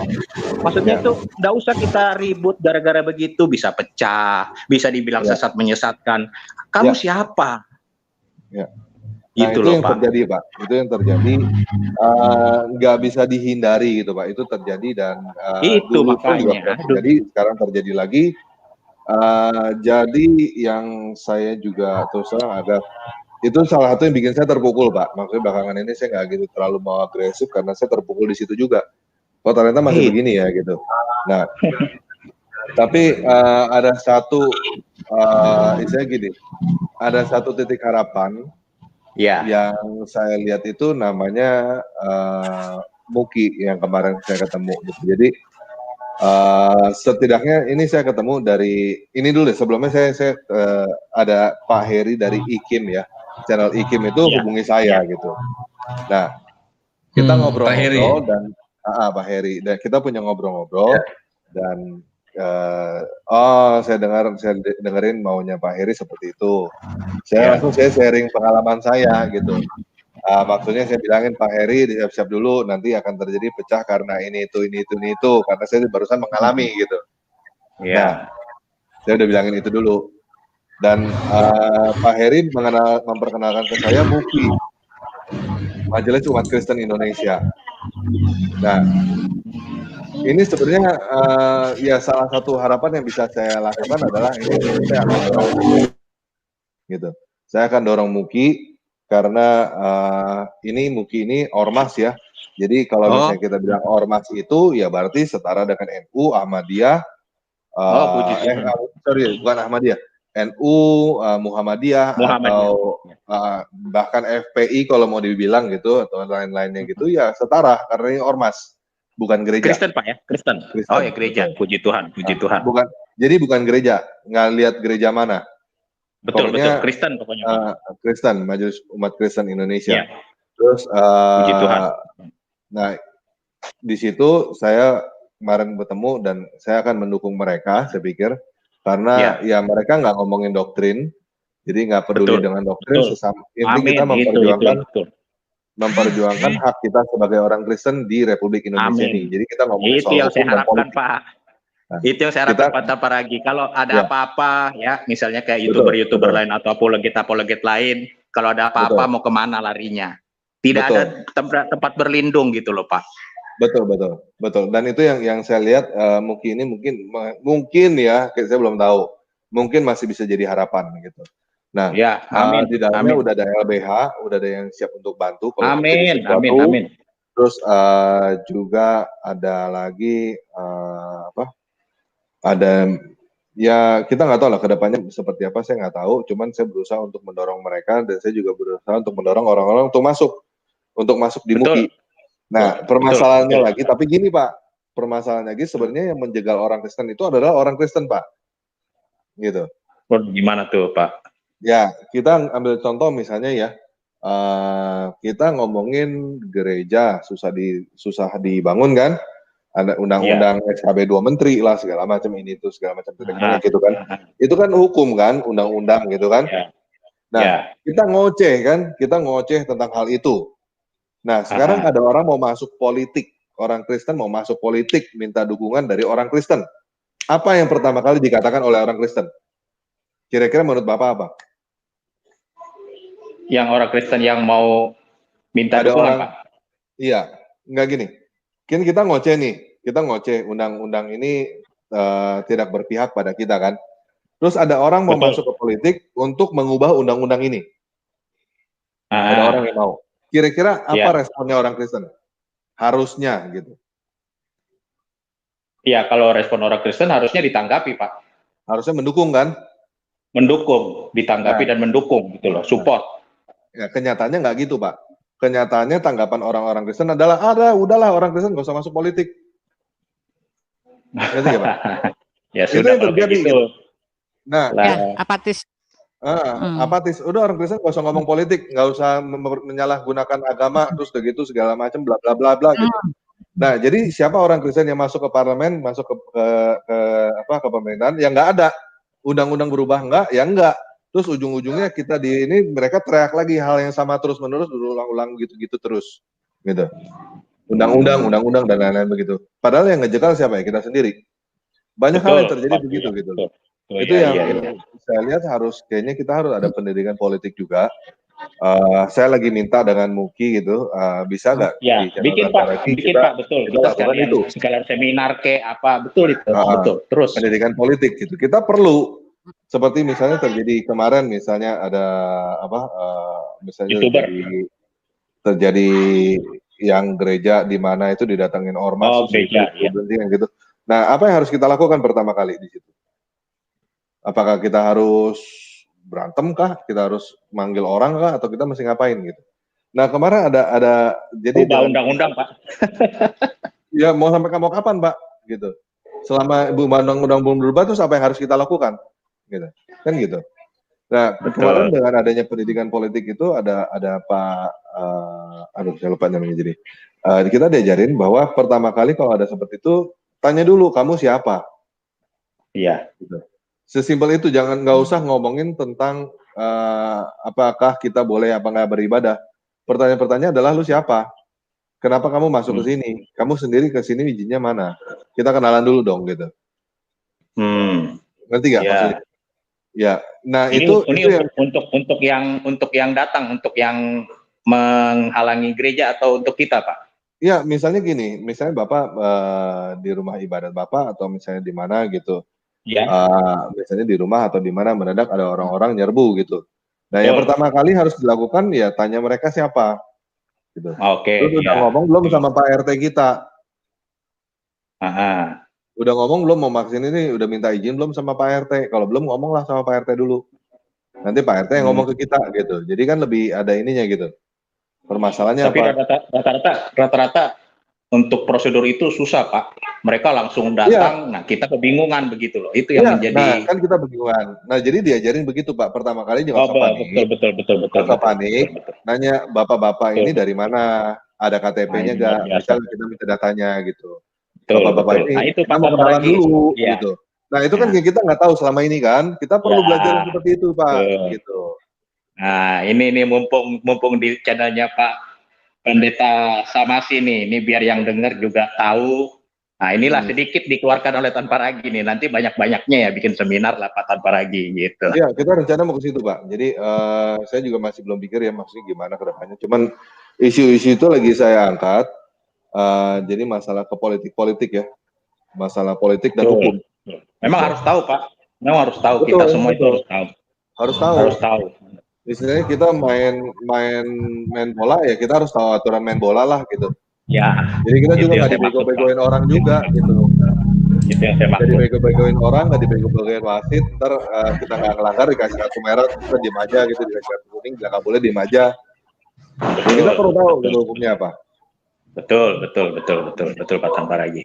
[SPEAKER 6] Maksudnya itu nggak usah kita ribut gara-gara begitu, bisa pecah, bisa dibilang sesat menyesatkan. Kamu siapa?
[SPEAKER 2] Nah, itu yang terjadi Pak, itu yang terjadi, nggak bisa dihindari gitu Pak, itu terjadi dan
[SPEAKER 6] itu
[SPEAKER 2] dulu pun juga
[SPEAKER 6] makanya
[SPEAKER 2] terjadi, sekarang terjadi lagi. Jadi yang saya juga terus terang agak, itu salah satu yang bikin saya terpukul Pak, maksudnya belakangan ini saya nggak gitu terlalu mau agresif karena saya terpukul di situ juga. Oh ternyata masih begini ya gitu. Nah, tapi ada satu, istilahnya gini, ada satu titik harapan. Yang saya lihat itu namanya Muki yang kemarin saya ketemu gitu. Jadi setidaknya ini saya ketemu dari ini dulu deh, sebelumnya saya ada Pak Heri dari IKIM ya, channel IKIM itu hubungi saya gitu. Nah, kita ngobrol-ngobrol dan Pak Heri, dan kita punya ngobrol-ngobrol dan saya dengerin maunya Pak Heri seperti itu. Saya langsung sharing pengalaman saya gitu. Maksudnya saya bilangin Pak Heri siap-siap dulu, nanti akan terjadi pecah karena ini itu karena saya barusan mengalami gitu. Nah, saya udah bilangin itu dulu. Dan Pak Heri memperkenalkan ke saya Muki, Majelis Umat Kristen Indonesia. Nah, ini sebenarnya ya salah satu harapan yang bisa saya lakukan adalah ini saya akan dorong gitu. Saya akan dorong Muki karena ini Muki ini ormas ya. Jadi kalau misalnya kita bilang ormas itu ya berarti setara dengan NU, Ahmadiyah, bukan Ahmadiyah, NU, Muhammadiyah, atau bahkan FPI kalau mau dibilang gitu atau lain-lainnya gitu ya setara karena ini ormas. Bukan gereja.
[SPEAKER 6] Kristen Pak ya, Kristen. Oh ya gereja, puji Tuhan, puji Tuhan.
[SPEAKER 2] Jadi bukan gereja, nggak lihat gereja mana.
[SPEAKER 6] Betul, Kristen pokoknya.
[SPEAKER 2] Kristen, Majelis Umat Kristen Indonesia.
[SPEAKER 6] Terus, puji Tuhan.
[SPEAKER 2] Nah, di situ saya kemarin bertemu dan saya akan mendukung mereka, saya pikir, karena ya mereka nggak ngomongin doktrin, jadi nggak peduli dengan doktrin. Intinya kita memperjuangkan hak kita sebagai orang Kristen di Republik Indonesia ini. Jadi kita ngomongin soal hukum dan politik.
[SPEAKER 6] Pak. Nah, itu yang saya harapkan Pak Tanpa Ragi. Kalau ada apa-apa ya, misalnya kayak YouTuber lain atau apologet lain, kalau ada apa-apa mau kemana larinya? Tidak ada tempat berlindung gitu loh Pak.
[SPEAKER 2] Betul. Dan itu yang saya lihat Muki ini mungkin ya, saya belum tahu. Mungkin masih bisa jadi harapan gitu. Nah,
[SPEAKER 6] Ya, amin,
[SPEAKER 2] di dalamnya
[SPEAKER 6] amin,
[SPEAKER 2] udah ada LBH, udah ada yang siap untuk bantu kalau terjadi
[SPEAKER 6] amin, amin,
[SPEAKER 2] sesuatu.
[SPEAKER 6] amin.
[SPEAKER 2] Terus juga ada lagi ada ya kita nggak tahu lah kedepannya seperti apa, saya nggak tahu. Cuman saya berusaha untuk mendorong mereka dan saya juga berusaha untuk mendorong orang-orang untuk masuk di MUKI.
[SPEAKER 6] Betul,
[SPEAKER 2] Nah,
[SPEAKER 6] betul,
[SPEAKER 2] permasalahannya
[SPEAKER 6] betul.
[SPEAKER 2] lagi, tapi gini Pak, permasalahannya lagi sebenarnya yang menjegal orang Kristen itu adalah orang Kristen Pak, gitu.
[SPEAKER 6] Gimana tuh Pak?
[SPEAKER 2] Ya, kita ambil contoh misalnya ya, kita ngomongin gereja susah dibangun kan, ada undang-undang SKB 2 menteri lah segala macam ini itu segala macam titik-titik gitu kan. Itu kan hukum kan, undang-undang gitu kan. Nah, kita ngoceh tentang hal itu. Nah, sekarang ada orang mau masuk politik, orang Kristen mau masuk politik minta dukungan dari orang Kristen. Apa yang pertama kali dikatakan oleh orang Kristen? Kira-kira menurut Bapak apa?
[SPEAKER 6] Yang orang Kristen yang mau minta
[SPEAKER 2] Ada
[SPEAKER 6] dukungan,
[SPEAKER 2] orang,
[SPEAKER 6] Pak?
[SPEAKER 2] Iya, nggak gini. Kan kita ngoceh undang-undang ini tidak berpihak pada kita kan. Terus ada orang mau masuk ke politik untuk mengubah undang-undang ini. Ada orang yang mau. Kira-kira apa responnya orang Kristen? Harusnya gitu.
[SPEAKER 6] Iya, kalau respon orang Kristen harusnya ditanggapi, Pak.
[SPEAKER 2] Harusnya mendukung kan?
[SPEAKER 6] Mendukung, ditanggapi dan mendukung gitu loh, support.
[SPEAKER 2] Ya, kenyataannya nggak gitu, Pak. Kenyataannya tanggapan orang-orang Kristen adalah, udahlah orang Kristen nggak usah masuk politik. Ngerti nggak, Pak?
[SPEAKER 6] Ya
[SPEAKER 2] itu
[SPEAKER 6] sudah
[SPEAKER 2] yang terjadi
[SPEAKER 6] gitu.
[SPEAKER 2] Nah,
[SPEAKER 3] apatis.
[SPEAKER 2] apatis. Udah orang Kristen nggak usah ngomong politik, nggak usah menyalahgunakan agama, terus begitu segala macam, bla bla bla bla gitu. Nah, jadi siapa orang Kristen yang masuk ke parlemen, masuk ke pemerintahan, yang nggak ada undang-undang berubah enggak. Terus ujung-ujungnya kita di ini mereka teriak lagi hal yang sama terus-menerus berulang-ulang gitu-gitu terus. Gitu. Undang-undang dan lain-lain begitu. Padahal yang ngejegal siapa ya? Kita sendiri. Banyak hal yang terjadi begitu gitu. Itu yang saya lihat kayaknya kita harus ada pendidikan politik juga. Saya lagi minta dengan MUKI gitu, bisa nggak
[SPEAKER 6] ya, bikin Pak, betul. Kita sekalian seminar apa, betul itu, betul. Terus
[SPEAKER 2] pendidikan politik gitu. Kita perlu seperti misalnya terjadi kemarin, misalnya ada misalnya terjadi yang gereja di mana itu didatengin ormas, gitu. Nah, apa yang harus kita lakukan pertama kali di situ? Apakah kita harus berantem kah? Kita harus manggil orang kah? Atau kita mesti ngapain gitu? Nah, kemarin ada jadi
[SPEAKER 6] undang-undang Pak.
[SPEAKER 2] Ya mau sampai kapan Pak? Gitu. Selama undang-undang belum berubah, terus apa yang harus kita lakukan? Gitu. Kan gitu. Nah, kemarin dengan adanya pendidikan politik itu ada Pak, saya lupa namanya jadi. Kita diajarin bahwa pertama kali kalau ada seperti itu, tanya dulu kamu siapa.
[SPEAKER 6] Iya.
[SPEAKER 2] Gitu. Sesimpel itu, nggak usah ngomongin tentang apakah kita boleh apa nggak beribadah. Pertanyaan-pertanyaan adalah lu siapa? Kenapa kamu masuk ke sini? Kamu sendiri ke sini izinnya mana? Kita kenalan dulu dong gitu. Ngerti nggak maksudnya? Ya, nah
[SPEAKER 6] ini
[SPEAKER 2] itu
[SPEAKER 6] untuk yang datang, untuk yang menghalangi gereja atau untuk kita, Pak?
[SPEAKER 2] Ya, misalnya gini, misalnya Bapak di rumah ibadat Bapak atau misalnya di mana gitu.
[SPEAKER 6] Ya.
[SPEAKER 2] Biasanya di rumah atau di mana mendadak ada orang-orang nyerbu gitu. Nah, yang pertama kali harus dilakukan ya tanya mereka siapa. Gitu. Terus udah ngomong belum sama Pak RT kita? Udah ngomong belum mau vaksin ini, udah minta izin belum sama Pak RT? Kalau belum ngomonglah sama Pak RT dulu. Nanti Pak RT yang ngomong ke kita gitu. Jadi kan lebih ada ininya gitu. Permasalahannya
[SPEAKER 6] tapi rata-rata untuk prosedur itu susah Pak. Mereka langsung datang, nah kita kebingungan begitu loh. Itu yang menjadi.
[SPEAKER 2] Nah, kan kita bingungan. Nah, jadi diajarin begitu Pak. Pertama kali jangan usah panik. Betul. Panik. Nanya bapak-bapak ini dari mana? Ada KTP-nya nggak? Misalnya kita minta datanya gitu. Bapak-bapak ini,
[SPEAKER 6] nah, itu
[SPEAKER 2] kita mau kenalan dulu gitu. Nah, itu kan kita nggak tahu selama ini kan. Kita perlu belajar seperti itu Pak. Gitu.
[SPEAKER 6] Nah, ini mumpung di channelnya Pak Pendeta Samasi nih, ini biar yang dengar juga tahu. Nah, inilah sedikit dikeluarkan oleh Tanpa Ragi nih. Nanti banyak-banyaknya ya bikin seminar lah Pak Tanpa Ragi gitu.
[SPEAKER 2] Iya, kita rencana mau ke situ Pak. Jadi saya juga masih belum pikir ya maksudnya gimana ke depannya. Cuman isu-isu itu lagi saya angkat. Jadi masalah ke politik ya. Masalah politik dan hukum.
[SPEAKER 6] Memang harus tahu Pak. Memang harus tahu, kita semua itu harus tahu.
[SPEAKER 2] harus tahu.
[SPEAKER 6] Harus tahu.
[SPEAKER 2] Istilahnya kita main bola ya kita harus tahu aturan main bola lah gitu.
[SPEAKER 6] Ya.
[SPEAKER 2] Jadi kita
[SPEAKER 6] Itu
[SPEAKER 2] juga
[SPEAKER 6] yang
[SPEAKER 2] nggak
[SPEAKER 6] saya
[SPEAKER 2] dibego-begoin orang juga gitu.
[SPEAKER 6] Itu yang saya
[SPEAKER 2] Jadi
[SPEAKER 6] maksud.
[SPEAKER 2] bego-begoin orang, nggak dibego-begoin wasit, ntar kita nggak ngelanggar dikasih kartu merah, kita diem aja gitu, dikasih kartu kuning, nggak boleh diem aja. Jadi kita perlu tahu gitu hukumnya apa.
[SPEAKER 6] Betul Pak Tanparagi.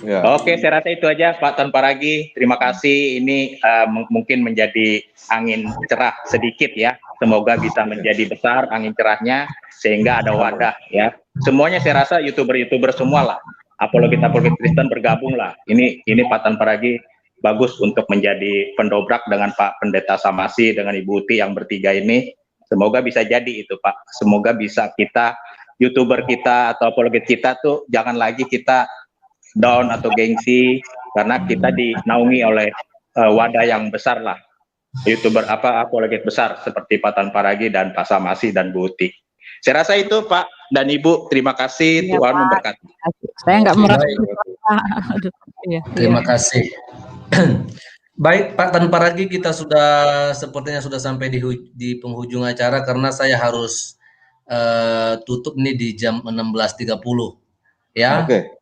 [SPEAKER 2] Ya.
[SPEAKER 6] Oke, saya rasa itu aja Pak Tanparagi. Terima kasih. Ini mungkin menjadi angin cerah sedikit ya. Semoga bisa menjadi besar angin cerahnya sehingga ada wadah ya. Semuanya saya rasa YouTuber semua lah. Apologet Kristen bergabung lah. Ini Pak Tanparagi bagus untuk menjadi pendobrak dengan Pak Pendeta Samasi dengan Ibu Uti yang bertiga ini. Semoga bisa jadi itu Pak. Semoga bisa kita YouTuber kita atau apologet kita tuh jangan lagi kita down atau gengsi karena kita dinaungi oleh wadah yang besar lah. YouTuber apologet besar seperti Pak Tanparagi dan Pak Samasi dan Bu Uti. Saya rasa itu Pak dan Ibu, terima kasih.
[SPEAKER 3] Ya,
[SPEAKER 6] Tuhan
[SPEAKER 3] Pak.
[SPEAKER 6] memberkati.
[SPEAKER 3] Saya nggak merasa.
[SPEAKER 1] Terima kasih. Baik Pak Tanparagi, kita sepertinya sudah sampai di penghujung acara karena saya harus tutup nih di jam 16.30 ya.
[SPEAKER 2] Oke.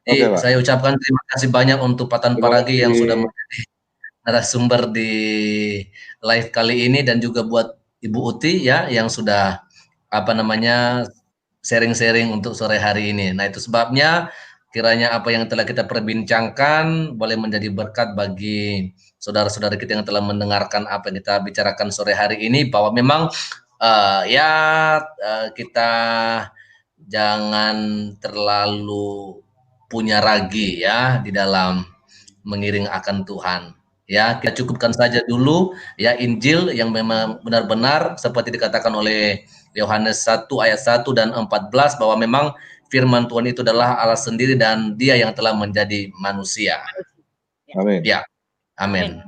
[SPEAKER 1] Jadi
[SPEAKER 2] Pak.
[SPEAKER 1] saya ucapkan terima kasih banyak untuk Pak Tanparagi yang sudah menjadi narasumber di live kali ini dan juga buat Ibu Uti ya yang sudah sharing-sharing untuk sore hari ini. Nah, itu sebabnya kiranya apa yang telah kita perbincangkan boleh menjadi berkat bagi saudara-saudara kita yang telah mendengarkan apa yang kita bicarakan sore hari ini, bahwa memang kita jangan terlalu punya ragi ya di dalam mengiring akan Tuhan. Ya, kita cukupkan saja dulu ya Injil yang memang benar-benar seperti dikatakan oleh Yohanes 1 ayat 1 dan 14 bahwa memang firman Tuhan itu adalah Allah sendiri dan Dia yang telah menjadi manusia.
[SPEAKER 2] Amin.
[SPEAKER 1] Ya, amin.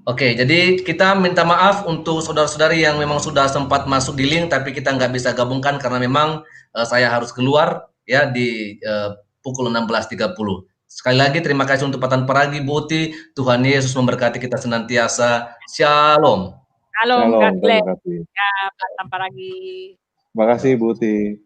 [SPEAKER 1] Oke, jadi kita minta maaf untuk saudara-saudari yang memang sudah sempat masuk di link tapi kita nggak bisa gabungkan karena memang saya harus keluar ya di pukul 16.30. Sekali lagi terima kasih untuk Pak Tanparagi, Bu Uti. Tuhan Yesus memberkati kita senantiasa. Shalom.
[SPEAKER 3] Shalom, God bless.
[SPEAKER 2] Terima kasih.
[SPEAKER 3] Ya, Pak Tanparagi.
[SPEAKER 2] Terima kasih Bu Uti.